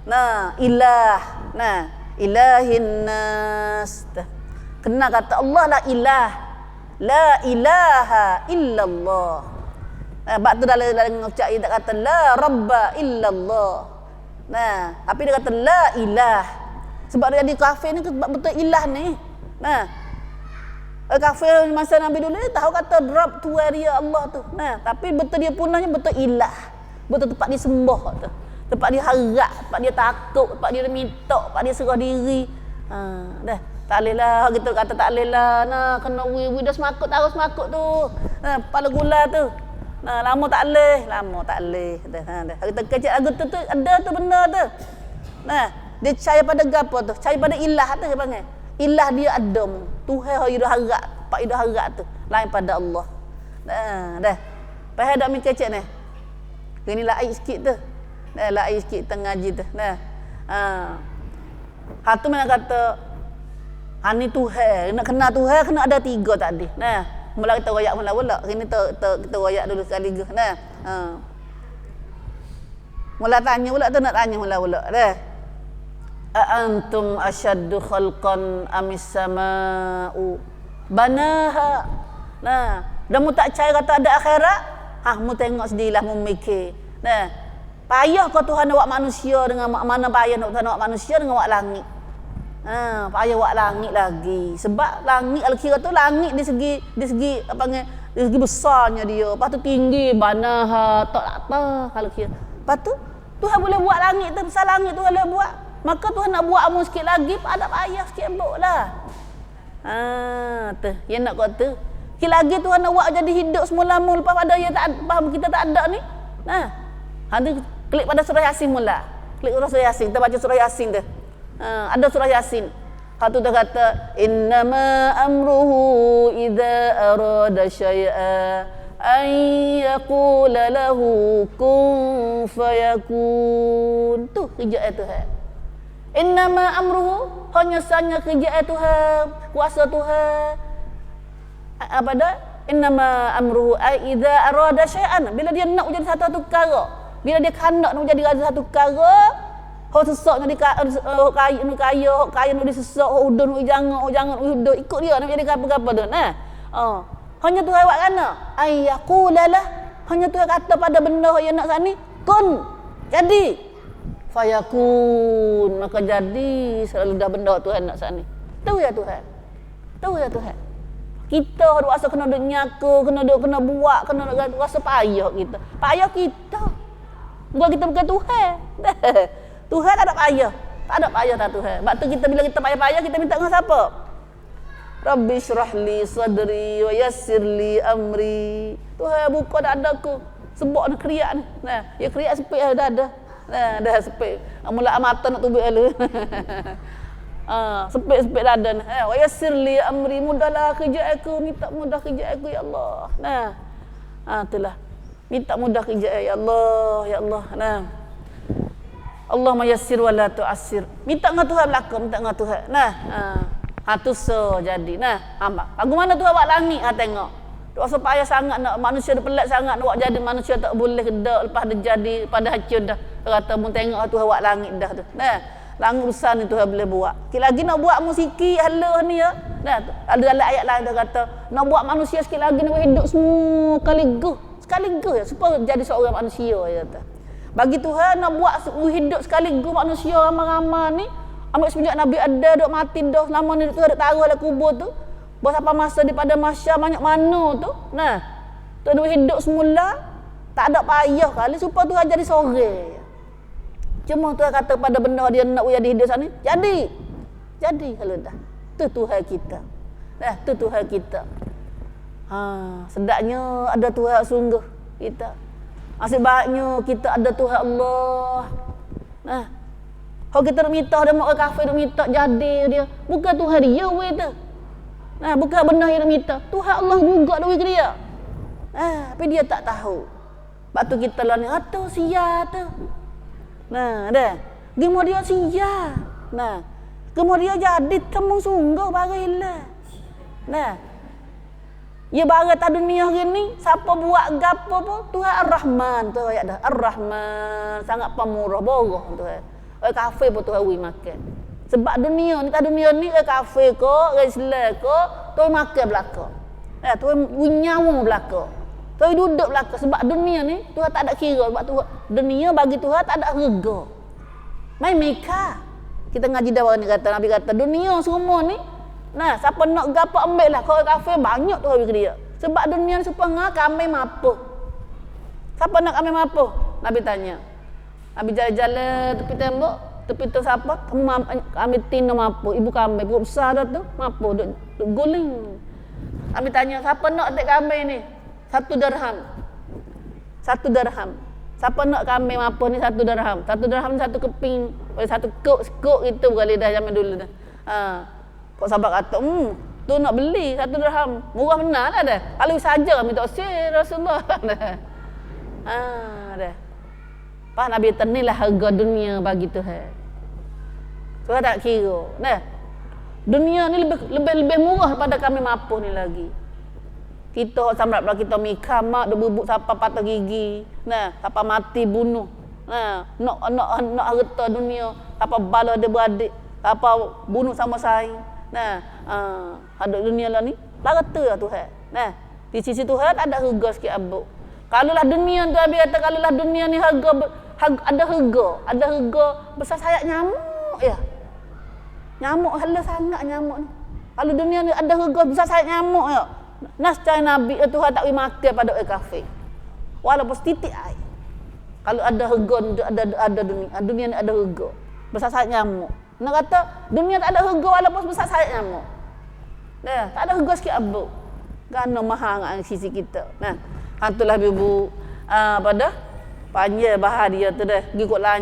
Nah, ilah. Nah, ilahin nas. Kenal kata Allah la ilah. La ilaha illallah. Sebab tu dalam ucap dia tak kata la rabba illallah. Nah, tapi dia kata la ilah. Sebab dia jadi kafir ni sebab betul ilah ni. Nah, kafir masa Nabi dulu dia tahu kata Rabb tu dia Allah tu. Nah, tapi betul dia punahnya betul ilah. Betul tempat dia sembah tu. Tempat dia harap, tempat dia takut, tempat dia minta, tempat dia serah diri. Dah. Tak boleh lah, kita kata tak boleh lah. Nah, kena dah semakut, taruh semakut tu. Nah, kepala gula tu. Nah, lama tak boleh. Dah. Kita kecil lagu tu ada tu benda tu. Nah, dia percaya pada gapo tu? Percaya pada ilah tu dia panggil. Ilah dia ada. Tuhan yang dia harap, pak dia harap tu. Lain pada Allah. Dah. Faham dak mi kecil ni? Ini lain sikit tu. Dah lain sikit tengah ngaji tu. Nah. Hatu mana kata ni Tuhan, nak kenal Tuhan kena ada tiga tadi. Nah, mula kita royak mula-mula. Ini kita royak dulu sekali ke. Nah. Mula tanya pula tu nak tanya mula-mula dah. A antum ashaddu khalqan amis sama'u banaha. Nah, dah mu tak percaya kata ada akhirat? Mu tengok sendirilah mu mikir. Nah, payah kau Tuhan awak manusia dengan mana payah nak Tuhan awak manusia dengan awak langit. Payah buat langit lagi. Sebab langit kalau kira tu langit di segi apa panggil di segi besarnya dia. Lepas tu tinggi banaha tak kalau kira. Lepas tu Tuhan boleh buat langit tu, besar langit tu boleh buat. Maka Tuhan nak buat amun sikit lagi, ada payah sikit emboklah. Tu, yang nak kata. Sikit lagi Tuhan nak buat jadi hidup semula-mula lepas pada yang tak faham kita tak ada ni. Nah. Nanti klik pada surah Yasin mula. Klik surah Yasin, kita baca surah Yasin tu. Ada surah Yasin. Satu tu kata innama amruhu idza arada syai'a ay yaqula lahu kun fayakun. Tu kerja Tuhan. Innama amruhu hanya sahaja kerja Tuhan, kuasa Tuhan. Apa dah? Innama amruhu ay idza arada syai'an. Bila dia nak jadi satu perkara, bila dia hendak nak jadi satu perkara, hok sesak nak kaya nak disesak, hok udun, hok jangan udun, ikut dia nak jadi apa-apa tu. Nah. Hanya Tuhan buat kana. Ayyaqulalah. Hanya Tuhan kata pada benda yang nak sani, kun. Jadi. Fayakun. Maka jadi selalu dah benda Tuhan nak sani. Tu ya Tuhan. Kita harus rasa kena duk nyaka, kena buat, kena rasa payah kita. Payah kita. Buat kita bukan Tuhan. Tuhan tak ada payah. Tak ada payah tak Tuhan. Sebab tu kita bila kita payah-payah kita minta dengan siapa? Rabbi syrah li sadri wa yassir li amri. Tuhan buka dadaku. Sebab nak kriak ni. Nah, ya kriak sepik dah ada. Nah, dah sepik. Mula mata nak tubik lalu. Sempit-sempit dada ni. Wa yassir li amri, mudahlah kerja aku, minta mudah kerja aku ya Allah. Nah. Itulah. Minta mudah kerja ya Allah, ya Allah. Nah. Allahumma yassir wa la tu'assir. Minta dengan Tuhan belaka, minta dengan Tuhan. Nah. Tu so jadi. Nah, lagu mana Tuhan buat langit tengok. Doa supaya sangat nak manusia dia pelat sangat nak buat jadi manusia tak boleh dak lepas dia jadi pada hancur dah. Kata mun tengok Tuhan buat langit dah tu. Nah. Langit besar ni Tuhan boleh buat. Sikit lagi nak buat musiki halah ni ya. Nah, ada dalam ayat lain dia kata, nak buat manusia sikit lagi nak hidup semua sekaligus ya, supaya jadi seorang manusia ya kata. Bagi Tuhan nak buat hidup sekaligus manusia ramai-ramai ni, ambil semenjak Nabi ada dok mati dah, selama ni Tuhan dak taruh dalam kubur tu. Berapa masa daripada mahsyar banyak mana tu. Nah, tu hidup semula tak ada payah kali supaya Tuhan jadi seorang. Cuma Tuhan kata pada benda dia nak jadi hidup sana, jadi kalau dah. Tu Tuhan kita. Tu Tuhan kita. Sedapnya ada Tuhan sungguh kita. Asyik baiknya kita ada Tuhan Allah. Kalau kita nak minta dia mau kafir nak minta jadi dia, bukan Tuhan dia we tu. Bukan benda yang nak minta. Tuhan Allah juga duit ke dia. Tapi dia tak tahu. Sebab tu kita lah ni, tu sia tu. Dah. Kemudian sia. Kemudian jadi temung sungguh barang hilang. Ya barang tak dunia hari ni, siapa buat gapo pun Tuhan Ar-Rahman tu ayat dah. Ar-Rahman sangat pemurah borah Tuhan. Kafir pun Tuhan wi makan. Sebab dunia ni kafir ko, Islam ko, Tuhan makan belaka. Tuhan nyawa belaka. Tuhan duduk belaka sebab dunia ni Tuhan tak ada kira sebab Tuhan dunia bagi Tuhan tak ada harga. Mai meka. Kita ngaji dah ni kata Nabi kata dunia semua ni siapa nak gapo ambil lah. Kalau kafir banyak Tuhan bagi dia. Sebab dunia ni supaya kami mampu. Siapa nak kami mampu? Nabi tanya. Nabi jalan-jalan tepi tembok, tepi tu siapa? Kamu ambil tina mampu. Ibu kami, ibu besar dah tu mampu duk guling. Nabi tanya, siapa nak tek kami ni? 1 dirham. 1 dirham. Siapa nak kami mampu ni 1 dirham? 1 dirham 1 keping, 1 kok itu kali dah zaman dulu dah. Kok sahabat kata, tu nak beli 1 dirham. Murah benar lah dah. Kalau saja minta sir Rasulullah. Dah. Pak Nabi tenilah harga dunia bagi Tuhan. Tuhan tak kira. Dunia ni lebih murah daripada kami mampu ni lagi. Kita samrat pula kita mikir mak duk bubuk siapa patah gigi. Siapa mati bunuh. Nak harta dunia, siapa bala dia beradik, siapa bunuh sama saing. Ada dunia lah ni, larata lah Tuhan. Di sisi Tuhan ada harga sikit abuk. Kalaulah dunia tu Nabi kata kalaulah dunia ni ada harga besar sayap nyamuk ya. Nyamuk halah sangat nyamuk ni. Kalau dunia ni ada harga besar sayap nyamuk ya. Nascai Nabi Tuhan tak boleh makan pada orang kafir. Walaupun setitik air. Kalau ada harga ada dunia ni ada harga besar sayap nyamuk. Nak kata dunia tak ada harga walaupun besar sayap nyamuk. Tak ada harga sikit abuk. Kerana mahal dengan sisi kita. Itulah ibu pada panjang bahar dia tu dah. Pergi kot lain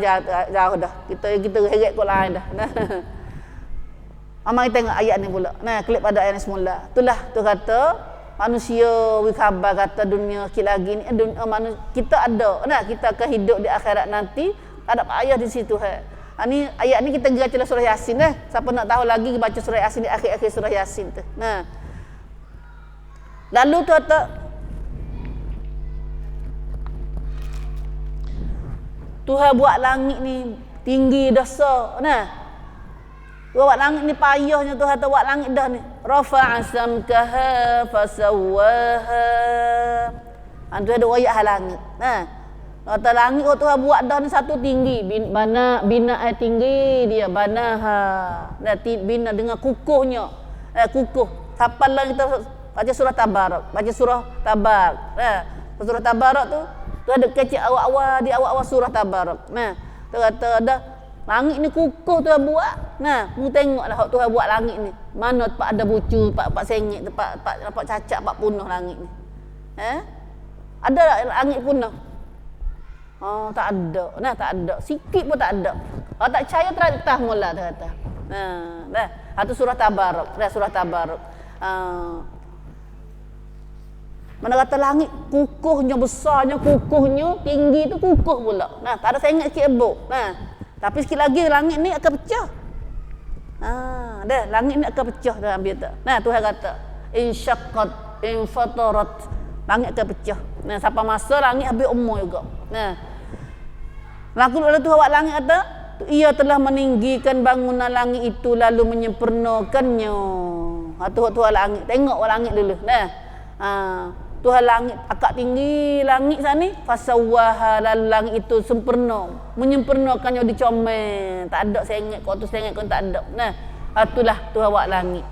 jauh dah. Kita heret kot lain dah. Mari tengok ayat ni pula. Klik pada ayat ni semula. Itulah tu kata manusia wikhabar kata dunia sikit lagi ni kita ada. Kita akan hidup di akhirat nanti. Tak ada payah di situ. Ni ayat ni kita baca surah Yasin dah. Siapa nak tahu lagi baca surah Yasin di akhir-akhir surah Yasin tu. Lalu tu kata Tuhan buat langit ni tinggi dosa. Buat langit ni payahnya Tuhan buat langit dah ni. Rafa'a samkaha fasawwaha. Tuhan ada wayak langit. Kata langit Tuhan buat dah ni satu tinggi. Bina tinggi dia banaha. Bina dengan kukuhnya. Kukuh. Siapa lah kita baca surah Tabarak. Surah Tabarak tu ada kecil awal-awal di awal-awal surah Tabarak. Tu kata dah langit ni kukuh Tuhan buat. Mu tengoklah Tuhan buat langit ni. Mana tempat ada bucu, tempat sengit, tempat cacat, tempat punah langit ni. Ada langit punah? Tak ada. Tak ada. Sikit pun tak ada. Kalau tak percaya teratas mula dia kata. Dah. Itu surah Tabarok. Dah surah Tabarok. Mana kata langit kukuhnya, besarnya, kukuhnya, tinggi tu kukuh pula. Tak ada sengit sikit ebok. Tapi sikit lagi langit ni akan pecah. Dah, langit ni akan pecah dah ambil tak. Tuhan kata, insyaqqat, infatarat. Langit akan pecah. Siapa masa langit habis umur juga. Laku oleh Tuhan awak langit kata, ia telah meninggikan bangunan langit itu lalu menyempurnakannya. Tuhan langit, tengok langit dulu. Tuhan langit akak tinggi langit sana, fasawwaha, lalu langit itu sempurna, menyempurnakannya, dicomel, tak ada sengit kau tu sengit kau tak ada. Itulah Tuhan awak langit.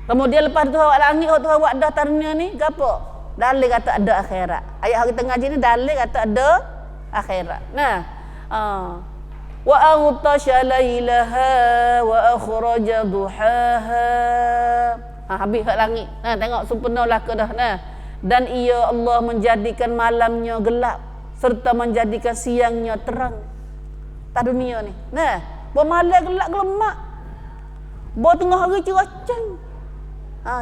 Kemudian lepas Tuhan awak langit, Tuhan awak dah dunia ni gapo? Dalil kata ada akhirat. Ayat hari tengah je ni dalil kata ada akhirat. Wa aghtasha lailaha wa akhraja duhaha. Habis kat langit. Tengok sempurnalah ke dah. Dan ia Allah menjadikan malamnya gelap serta menjadikan siangnya terang. Tak dunia ni. Malam gelap gelemak. Tengah hari cerah-cerah.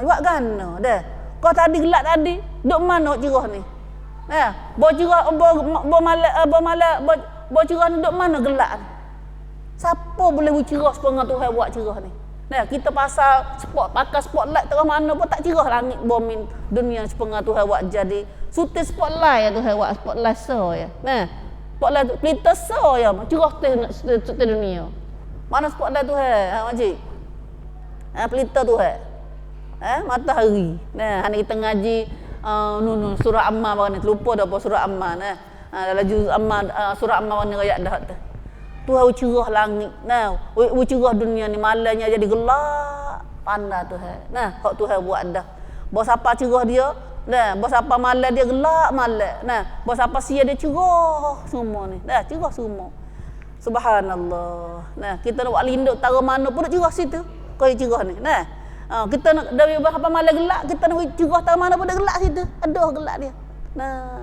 Buat gana dah. Kau tadi gelap tadi, duk mana cerah ni? Cerah cerah ni duk mana gelap ni? Siapa boleh cerah sepengah Tuhan buat cerah ni? Kita pasal pakai spotlight terang mana pun tak cerah langit bumi dunia sepengah Tuhan buat jadi suti spotlight ya Tuhan buat spotlight so ya. Spotlight pelita so ya cerah tu dunia. Mana spotlight Tuhan? Makcik. Pelita Tuhan. Matahari. Hari kita ngaji surah Amma baru ni, lupa dah apa surah Amma dalam juz Amma, surah Amma ni ayat dah tu. Tuhan cerah langit. Cerah dunia ni, malamnya jadi gelap. Pandai Tuhan. Hak Tuhan buat dah. Bos apa cerah dia? Bos apa malam dia gelap malam. Bos apa siang dia cerah semua ni. Cerah semua. Subhanallah. Kita nak buat linduk taruh mana pun nak cerah situ. Kau cerah ni. Kita nak dari apa malam gelap, kita nak cerah taruh mana pun dah gelap situ. Aduh gelap dia.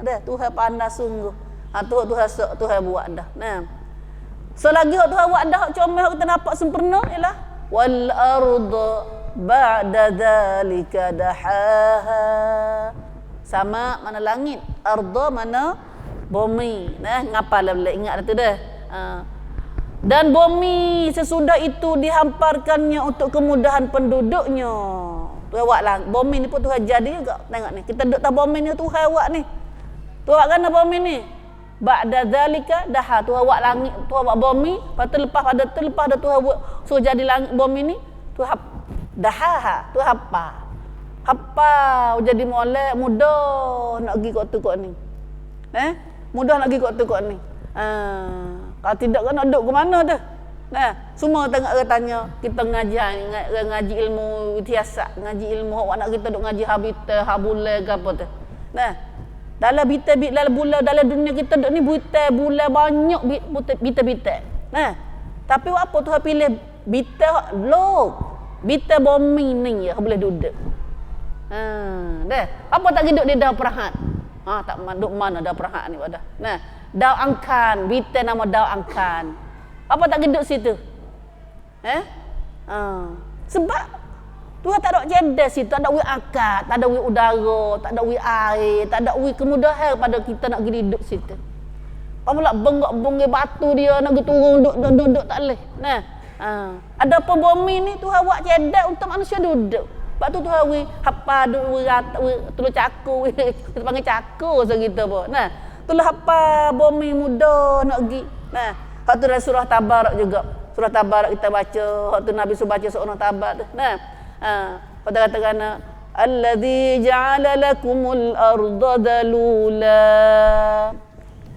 Dah Tuhan pandai sungguh. Tuhan buat dah. Selagi Tuhan buat dah comel kita nampak sempurna ialah wal arda ba'da dzalika dahaha. Sama mana langit, arda mana bumi. Ngapal boleh ingat tu dah. Dan bumi sesudah itu dihamparkannya untuk kemudahan penduduknya. Tuhan buat langit, bumi ni pun Tuhan jadi juga. Tengok ni, kita duduk atas bumi ni Tuhan buat ni. Tuhan buat kan bumi ni. Ba'da zalika daha, Tuhan buat langit, Tuhan buat bumi, lepas pada Tuhan buat suruh jadi langit bumi ni, Tuhan daha, Tuhan apa jadi molek mudah nak pergi kat tu kat ni. Mudah nak pergi kat tu kat ni. Kalau tidak kan nak duduk ke mana tu? Semua tengok orang tanya, kita ngaji ilmu siasat, ngaji ilmu awak nak kita duk ngaji habitat, habule ke apa tu. Dalam dalam bulan dalam dunia kita duk ni bulan banyak bita. Tapi apa Tuhan pilih bita low, bita bumi ni ya boleh duduk. Apa tak duduk di daun perahat? Tak duduk mana daun perahat ni pada. Daun angkan, bita nama daun angkan. Apa tak duduk situ? Sebab Tuhan tak ada cerdas situ, tak ada akad, tak ada udara, tak ada air, tak ada kemudahan pada kita nak pergi duduk situ. Apa pula bengok batu dia nak pergi turun duduk tak boleh. Ada apa bumi ni Tuhan buat cerdas untuk manusia duduk. Sebab tu Tuhan hapa tulu caku, kita panggil caku segitu apa. Tulu hapa bumi muda nak pergi. Hak tu dalam surah Tabarak juga. Surah Tabarak kita baca, hak tu Nabi suruh baca surah Tabarak tu. Pada katakan allazi ja'ala lakumul arda dalula.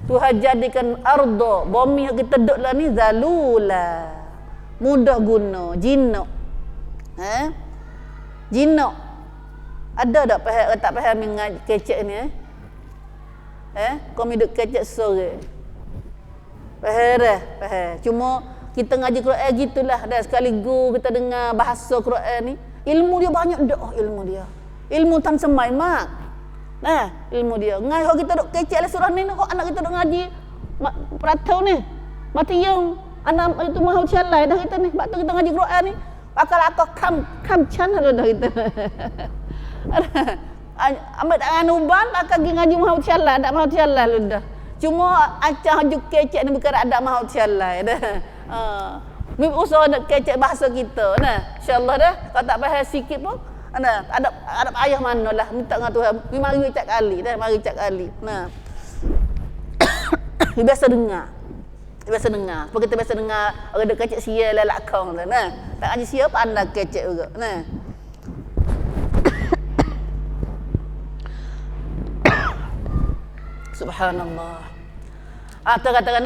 Tuhan jadikan arda, bumi yang kita duduk lah ni zalula. Mudah guna, jinak. Jinak. Ada tak faham mengaji kecek ni kau hidup kecek sore. Faham. Cuma kita ngaji Quran gitulah dah sekaligus kita dengar bahasa Quran ni. Ilmu dia banyak dah ilmu dia. Ilmu tan semai mak. Ilmu dia. Ngai hok kita dok kecek lah surah ni hok anak kita dok ngaji. Peratau ni. Mati yang Anak itu mahu calai dah kita ni. Sebab tu kita ngaji Quran ni. Bakal aku kam can dah kita. Ambil tangan uban bakal pergi ngaji mahu calai, tak mahu calai lu dah. Cuma acah juk kecek ni bukan ada mahu calai dah. Mimi usaha nak kecek bahasa kita nah. Insya-Allah dah. Kalau tak faham sikit pun nah, ada ayah manalah minta dengan Tuhan. Mari cak kali dah, mari cak kali. Nah. Biasa dengar. Biasa dengar. Sebab kita biasa dengar orang dek kecek sia lalak kong tu nah. Tak ngaji sia pandai kecek juga. Nah. Subhanallah. Kata-kata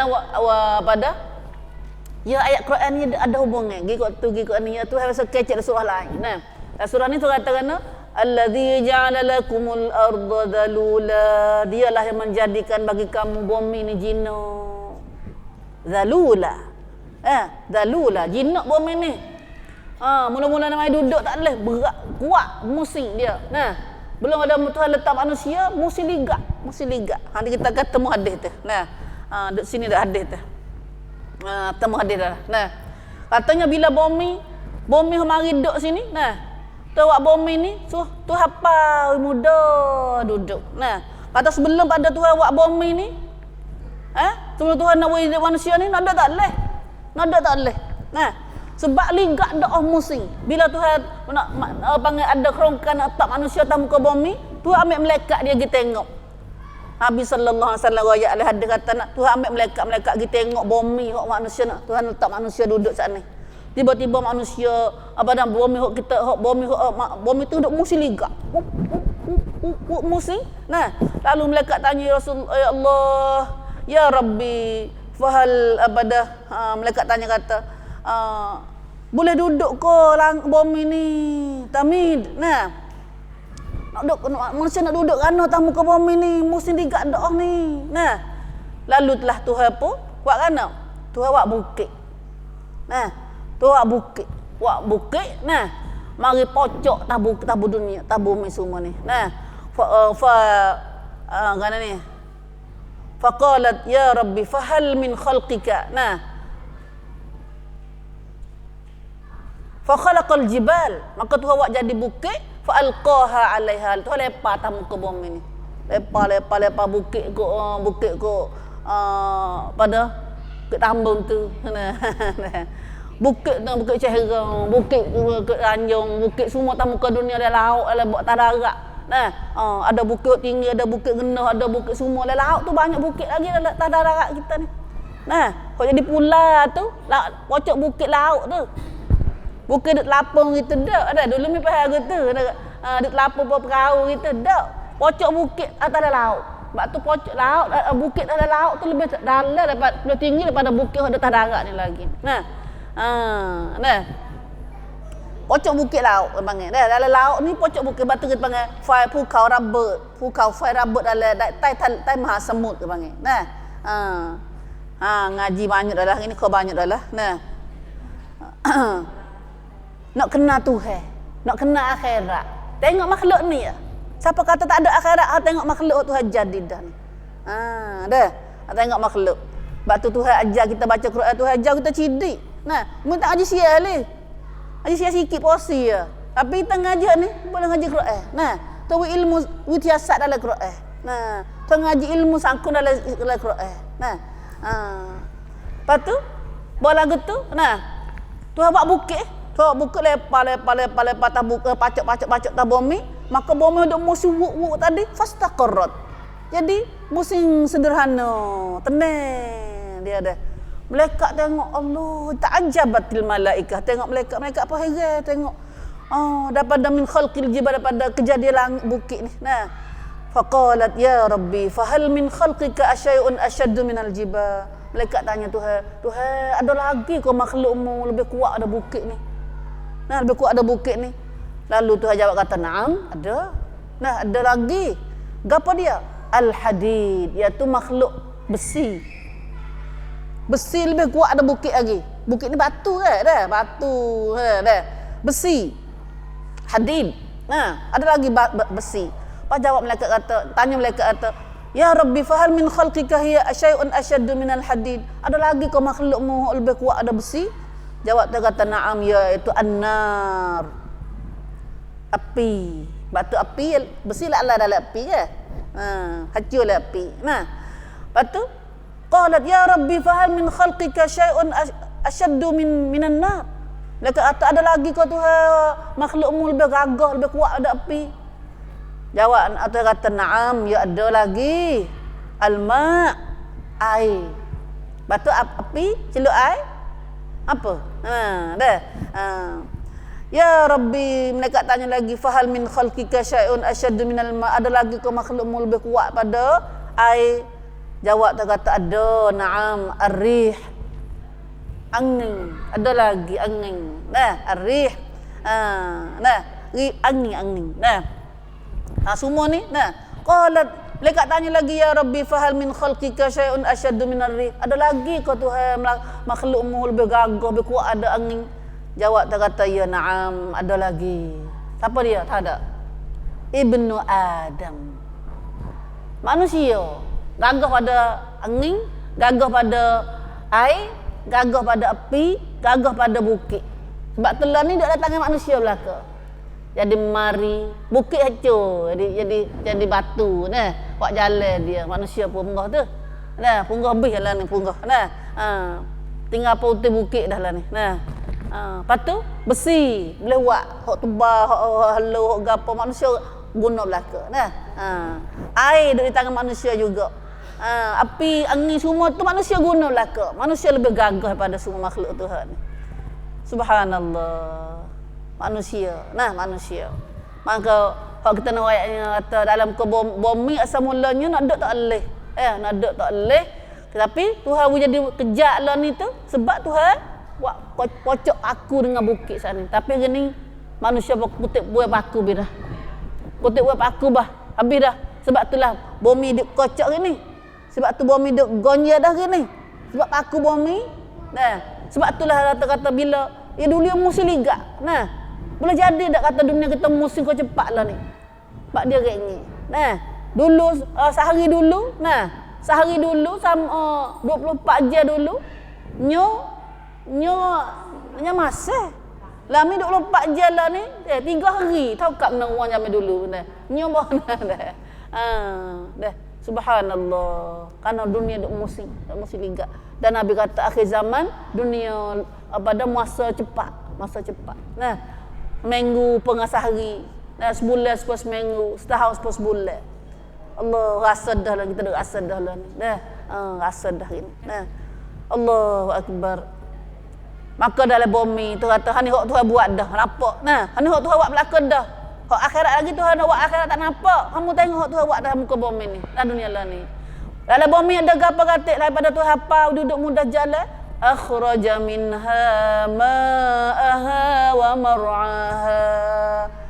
pada ya ayat Quran ni ada hubungan. Gi kok ni ya Tuhan rasa kecek surah lain. Nah. Surah ni tu kata allazi ja'ala lakumul arda dalula. Dialah yang menjadikan bagi kamu bumi ni jinak. Zalula. Zalula jinak bumi ni. Mula-mula nak mai duduk tak boleh, berat, kuat musing dia. Nah, belum ada Tuhan letak manusia, mesti ligat. Nanti kita akan temu hadis tu. Nah, duduk sini dah hadis tu. Temu hadis dah. Nah, katanya bila bumi mari duduk sini, nah, tu awak bumi ni, tu hafal muda duduk. Nah, kata sebelum pada Tuhan awak bumi ni, sebelum Tuhan nak buat manusia ni, nada tak boleh. Nah, sebab ligat dah musing. Bila Tuhan nak panggil ada kerongkan atas manusia atas muka bumi, Tuhan ambil malaikat dia pergi tengok. Nabi sallallahu alaihi wasallam ayat hadis kata nak Tuhan ambil malaikat pergi tengok bumi hok manusia nak Tuhan letak manusia duduk sana. Tiba-tiba manusia bumi tu duduk musing ligat. Musing. Nah, lalu malaikat tanya ya Rasul, ya Allah, ya Rabbi, fahal malaikat tanya kata, boleh duduk ke bumi ni tamid. Nah, manusia nak duduk kerana atas muka bumi ni musim ligat dah ni. Nah, lalu telah Tuhan pun buat kerana Tuhan buat bukit. Nah, Tuhan buat bukit. Nah, mari pocok tabu dunia, tabu bumi semua ni. Nah, kerana ni faqalat ya Rabbi fahal min khalqika. Nah, fa khalaqal jibal, maka Tuhan buat jadi bukit, fa alqaha 'alaiha. Tuhan lepas atas muka bumi ni. Lepas bukit pada ke tambung tu. Bukit Cerang, bukit Ranjung, bukit semua atas muka dunia ada laut, ada buat darat. Nah, ada bukit tinggi, ada bukit rendah, ada bukit semua. Laut tu banyak bukit lagi dalam darat kita ni. Nah, kalau jadi pula tu, pocok bukit laut tu. Bukit duk lapang kita dak ada dulu mi faham gitu duk lapang perahu kita dak pocok bukit atas laut. Sebab tu pocok laut bukit atas laut tu lebih dalam lebih tinggi daripada bukit ada atas darat ni lagi. Nah. Pocok bukit laut panggil. Dalam laut ni pocok bukit batu kita panggil pukau rabut dalam tai mahasemut kita panggil. Nah. Ngaji banyak dah lah ini kau banyak dah lah. Nah. Nak kenal Tuhan, nak kenal akhirat. Tengok makhluk ni ya. Siapa kata tak ada akhirat, tengok makhluk Tuhan jadi dah ni. Dah. Tengok makhluk. Sebab tu Tuhan ajar kita baca Quran, Tuhan ajar kita cerdik. Nah, minta ngaji sia ni. Ngaji sia sikit porsi ya. Tapi kita ngaji ni boleh ngaji Quran. Nah, tu ilmu wityasat dalam Quran. Nah, tu ngaji ilmu sangkun dalam Quran. Nah. Lepas tu, bola gitu. Nah, Tuhan buat bukit. Tuhan bukit lepas pacak bumi, maka bumi dah musim wuk tadi fastaqarrat. Jadi musim sederhana, tenang dia ada. Malaikat tengok Allah, ta'ajabatil malaikah. Tengok malaikat apa heran tengok. Daripada min khalqil jibal, daripada kejadian langit bukit ni. Nah. Faqalat ya Rabbi, fahal min khalqika asyai'un ashaddu minal jibal. Malaikat tanya Tuhan, ada lagi ke makhlukmu lebih kuat ada bukit ni? Nah, lebih kuat ada bukit ni. Lalu Tuhan jawab kata, "Na'am, ada." Nah, ada lagi. Gapo dia? Al-hadid, iaitu makhluk besi. Besi lebih kuat ada bukit lagi. Bukit ni batu ke? Dah, batu. Dah. Besi. Hadid. Nah, ada lagi besi. Apa jawab malaikat kata, tanya malaikat kata, Ya Rabbi, fahal min khalqika hiya asyai'un asyaddu minal hadid. Ada lagi kau makhlukmu lebih kuat ada besi? Jawab dia kata, na'am, iaitu an-nar. Api. Batu api, besi lah Allah dalam api ke? Hancur lah api. Nah, lepas tu, qalat ya Rabbi, fahal min khalqika syai'un asyaddu minan nar. Dia kata, ada lagi kau Tuhan makhlukmu lebih gagah, lebih kuat ada api? Jawab atau kata na'am, ya ada lagi. Alma, air. Batu api, celup air. Apa? Dah. Ya Rabbi, mereka tanya lagi, fahal min khalqika syai'un asyaddu minal ma. Ada lagi kau makhlukmu lebih kuat pada air? Jawab dia kata ada, na'am, ar-rih. Angin. Ada lagi angin. Nah, ar-rih. Nah, angin. Nah. Semua ni, nah, qalat, mereka tanya lagi, ya Rabbi, fahal min khalqika syai'un asyaddu minar rih. Ada lagi kau Tuhan makhlukmu lebih gagah, lebih kuat ada angin? Jawab dia kata, ya na'am, ada lagi. Siapa dia? Tak ada. Ibnu Adam. Manusia gagah pada angin, gagah pada air, gagah pada api, gagah pada bukit. Sebab telah ni dia datang manusia belaka. Jadi mari bukit hancur, jadi batu nah. Buat jalan dia manusia punggah tu. Nah, punggah habis lah ni punggah. Nah. Tinggal putih bukit dah lah ni. Nah. Lepas tu besi boleh buat hok tebal, hok halu, hok gapo manusia guna belaka. Nah. Air dari tangan manusia juga. Api, angin semua tu manusia guna belaka. Manusia lebih gagah daripada semua makhluk Tuhan ni. Subhanallah. Manusia. Nah, manusia. Maka kalau kita nak ayatnya kata dalam bumi asal mulanya nak duduk tak boleh. Nak duduk tak boleh. Tapi Tuhan jadi kejak lah ni tu sebab Tuhan buat pocok aku dengan bukit sana. Tapi gini manusia kutip buat paku dah. Kutip buat paku bah. Habis dah. Sebab itulah bumi duk kocok gini. Sebab tu bumi duk gonja dah gini. Sebab paku bumi. Nah, sebab itulah kata-kata bila ya dulu yang mesti ligat. Nah, boleh jadi tak kata dunia kita musim kau cepat lah ni. Sebab dia kayak ni. Nah, dulu sehari dulu, sehari dulu sama 24 jam dulu. Nyo masa. Lah ni 24 jam lah ni, 3 hari tahu kat mana orang zaman dulu nah. Nyo mana dah. Dah. Subhanallah. Karena dunia duk musim ligat. Dan Nabi kata akhir zaman dunia pada masa cepat. Nah, minggu pengasah hari, sebulan sepas minggu, setahun sepas bulan. Allah rasa dah lah kita dah rasa dah lah ni. Rasa dah ini. Allahu akbar. Maka dalam bumi tu kata hani hok Tuhan buat dah, nampak. Hani hok Tuhan buat belakang dah. Hok akhirat lagi Tuhan nak buat akhirat tak nampak. Kamu tengok hok Tuhan buat dalam muka bumi ni, dalam dunia lah ni. Dalam bumi ada gapo katik daripada Tuhan apa duduk mudah jalan. Akhraja minha ma'aha wa mar'aha.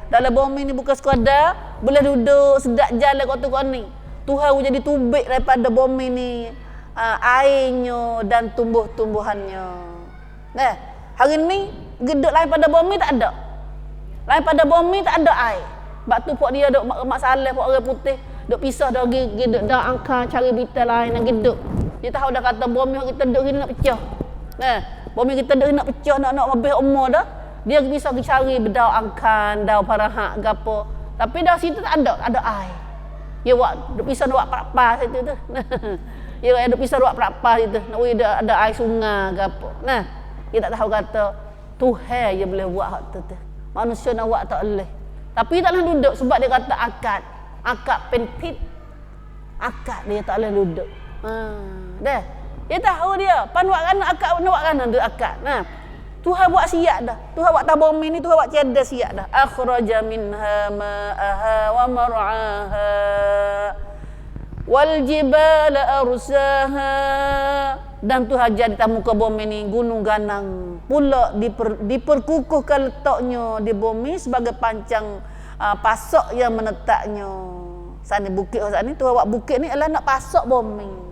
Dalam bumi ni bukan sekadar boleh duduk sedap jalan kat tu ni. Tuhan jadi tubik daripada bumi ni airnya dan tumbuh-tumbuhannya. Nah, hari ni geduk lain pada bumi tak ada. Lain pada bumi tak ada air. Sebab tu pok dia duk masalah pok orang putih duk pisah dah geduk dah angkat cari bital lain nak geduk. Dia tahu dah kata bumi kita duk ni nak pecah. Bumi kita dah nak pecah nak habis umur dah. Dia bisa cari bedau angkan, dau parahak gapo. Tapi dah situ tak ada air. Dia buat duk pisah buat perapa situ tu. Dia duk pisah buat perapa situ. Nak ada air sungai gapo. Nah, dia tak tahu kata Tuhan je boleh buat hak tu. Manusia nak buat tak boleh. Tapi tak boleh duduk sebab dia kata akad pentit. Akad dia tak boleh duduk. Dah. Dia tahu dia. Pan buat kan akad nak buat kan dia akad. Nah. Tuhan buat siap dah. Tuhan buat tabung ni Tuhan buat tiada siap dah. Akhraja minha ma'aha wa mar'aha wal jibala arsaha. Dan Tuhan jadi tamu ke bumi ni gunung ganang pula diperkukuhkan letaknya di bumi sebagai pancang pasok yang menetapnya. Sana bukit sana ni Tuhan buat bukit ni adalah nak pasok bumi.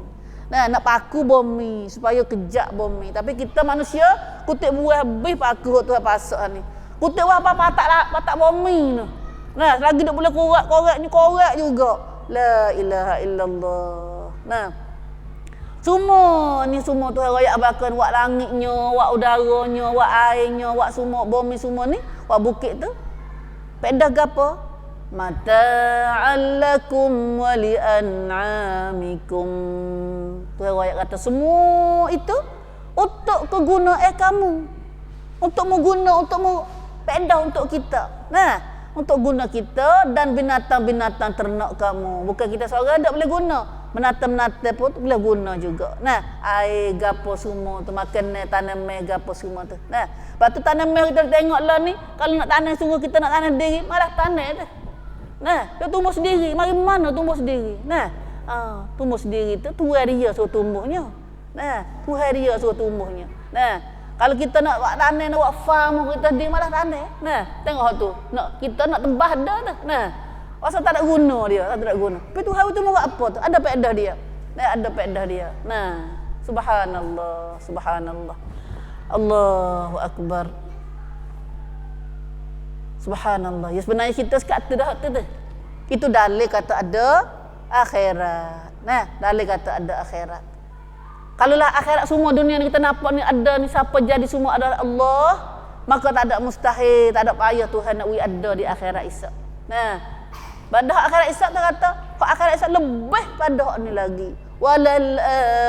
Nah, nak paku bumi supaya kejak bumi. Tapi kita manusia kutip buah habis paku Tuhan pasok ni. Kutip buah apa patak bumi tu. Nah, lagi dak boleh korek juga. La ilaha illallah. Nah, semua ni semua Tuhan raya abakan wak langitnya, wak udaranya, wak airnya, wak semua bumi semua ni, wak bukit tu. Pedah gapo? Mata'al lakum wa li'an'amikum. Tuhan raya kata semua itu untuk kegunaan kamu. Untuk guna, untuk pedah untuk kita. Nah, untuk guna kita dan binatang-binatang ternak kamu. Bukan kita seorang tak boleh guna. Binatang-binatang pun boleh guna juga. Nah, air gapo semua tu makan tanam gapo semua tu. Nah, lepas tu tanam kita tengoklah ni, kalau nak tanam sungguh kita nak tanam sendiri, malah tanam tu. Nah, dia tumbuh sendiri. Mari mana tumbuh sendiri. Nah, tumbuh sendiri tu Tuhan dia suruh tumbuhnya. Nah, Tuhan dia suruh tumbuhnya. Nah, kalau kita nak buat tanam, nak buat farm kita sendiri malah tanam. Nah, tengok tu. Kita nak tebah dah tu. Nah, asal tak ada guna dia, tak ada guna. Tapi Tuhan itu mau apa tu? Ada faedah dia. Nah, ada faedah dia. Nah, subhanallah, subhanallah. Allahu akbar. Subhanallah. Ya sebenarnya kita sekata dah tu. Itu dalil kata ada akhirat. Nah, dalil kata ada akhirat. Kalaulah akhirat semua dunia ni kita nampak ni ada ni siapa jadi semua adalah Allah, maka tak ada mustahil, tak ada payah Tuhan nak ada di akhirat esok. Nah, pada akhirat esok tu kata, kau akhirat esok lebih pada hak ni lagi. Walal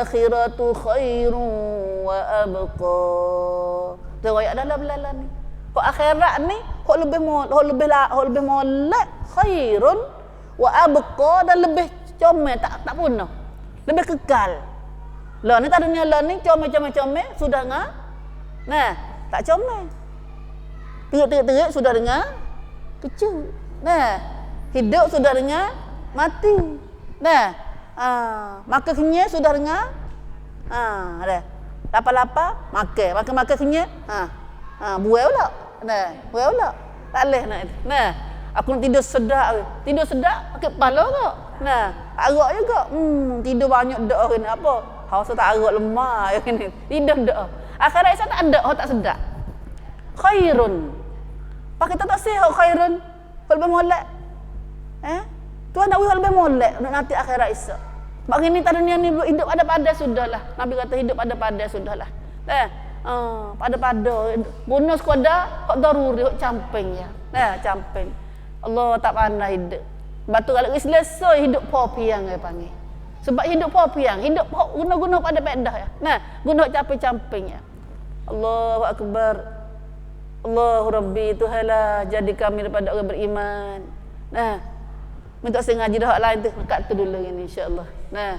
akhiratu khairun wa abqa. Tu ayat dalam belalan ni. Kau akhirat ni hak lebih molek, khairun wa abqa, dan lebih comel, tak punah. Lebih kekal. Lah ni tak dunia lah ni comel sudah dengar. Nah, tak comel. Terik sudah dengar kecil. Nah, hidup sudah dengar mati. Nah, makan kenyang sudah dengar. Ada. Lapar-lapar makan kenyang. Buai pula. Nah, buai pula. Tak leh nak. Nah, aku nak tidur sedap. Tidur sedap pakai kepala ke? Nah, arak juga. Tidur banyak dak hari ni apa? Hausa tak arak lemah yang ni. Tidur dak. Akhirat esok tak ada, tak sedap. Khairun. Pak kita tak sihat khairun. Lebih molek. Tuhan nak lebih molek nanti akhirat esok. Bagi ni tak dunia ni hidup ada-pada sudahlah. Nabi kata hidup ada-pada sudahlah. Pada-pada bonus sekadar hak daruri, hak camping ya. Camping. Allah tak pandai hidup. Batu kalau selesai hidup popiang dia panggil. Sebab hidup popiang, hidup guna-guna pada pedah ya. Nah, guna camping-camping ya. Allahu akbar. Allahu Rabbi, Tuhanlah jadi kami daripada orang beriman. Nah, minta saya ngaji dah lain tu, dekat tu dulu ini insya-Allah. Nah,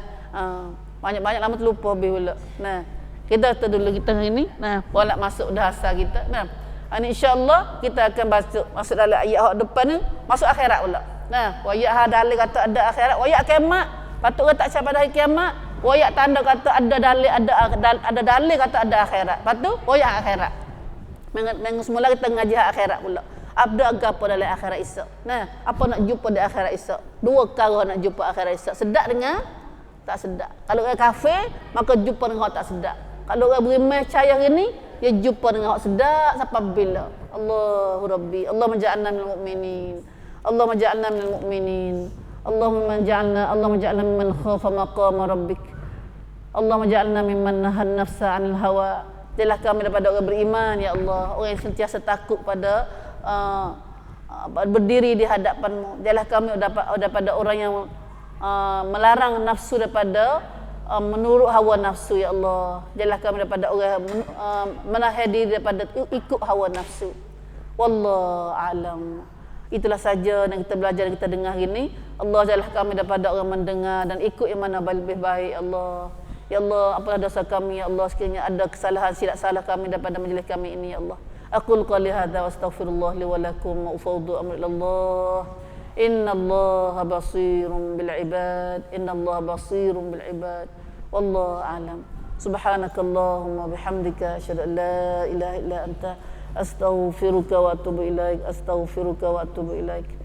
banyak-banyak lama terlupa habis pula. Nah, kita tu dulu kita hari ni. Nah, bolak masuk dah asal kita. Nah, ini insya-Allah kita akan masuk dalam ayat hak depan ni, masuk akhirat pula. Nah, ayat dalil kata ada akhirat, ayat kiamat. Patut kata siapa pada hari kiamat, ayat tanda kata ada dalil, ada dalil kata ada akhirat. Patut ayat akhirat. Minggu semula kita ngaji akhirat pula. Ada apa dalam akhirat esok? Nah, apa nak jumpa di akhirat esok? Dua perkara nak jumpa akhirat esok. Sedap dengan tak sedap. Kalau orang kafir, maka jumpa dengan orang tak sedap. Kalau orang beriman percaya hari ni, dia jumpa dengan orang sedap sampai bila. Allahu Rabbi, Allah menja'alna minal mu'minin. Allah menja'alna minal mu'minin. Allahumma ja'alna mimman khafa maqama rabbik. Allahumma ja'alna mimman nahan nafsa 'anil hawa. Jadilah kami daripada orang beriman ya Allah, orang yang sentiasa takut pada berdiri di hadapan-Mu. Jadilah kami daripada orang yang melarang nafsu daripada menurut hawa nafsu ya Allah. Jadilah kami daripada orang menahan diri daripada ikut hawa nafsu. Wallahu a'lam. Itulah saja yang kita belajar dan kita dengar hari ini. Allah, jadilah kami daripada orang mendengar dan ikut yang mana lebih baik Allah. Ya Allah, apalah dosa kami ya Allah, sekiranya ada kesalahan silap salah kami daripada majlis kami ini ya Allah. Aqul qali hadza wa astaghfirullah li wa lakum wa ufawwidu amri ila Allah. Innallaha basirun bil ibad. Innallaha basirun bil ibad. Wallahu a'lam. Subhanakallahumma bihamdika asyhadu an la ilaha illa anta astaghfiruka wa atubu ilaik. Astaghfiruka wa atubu ilaik.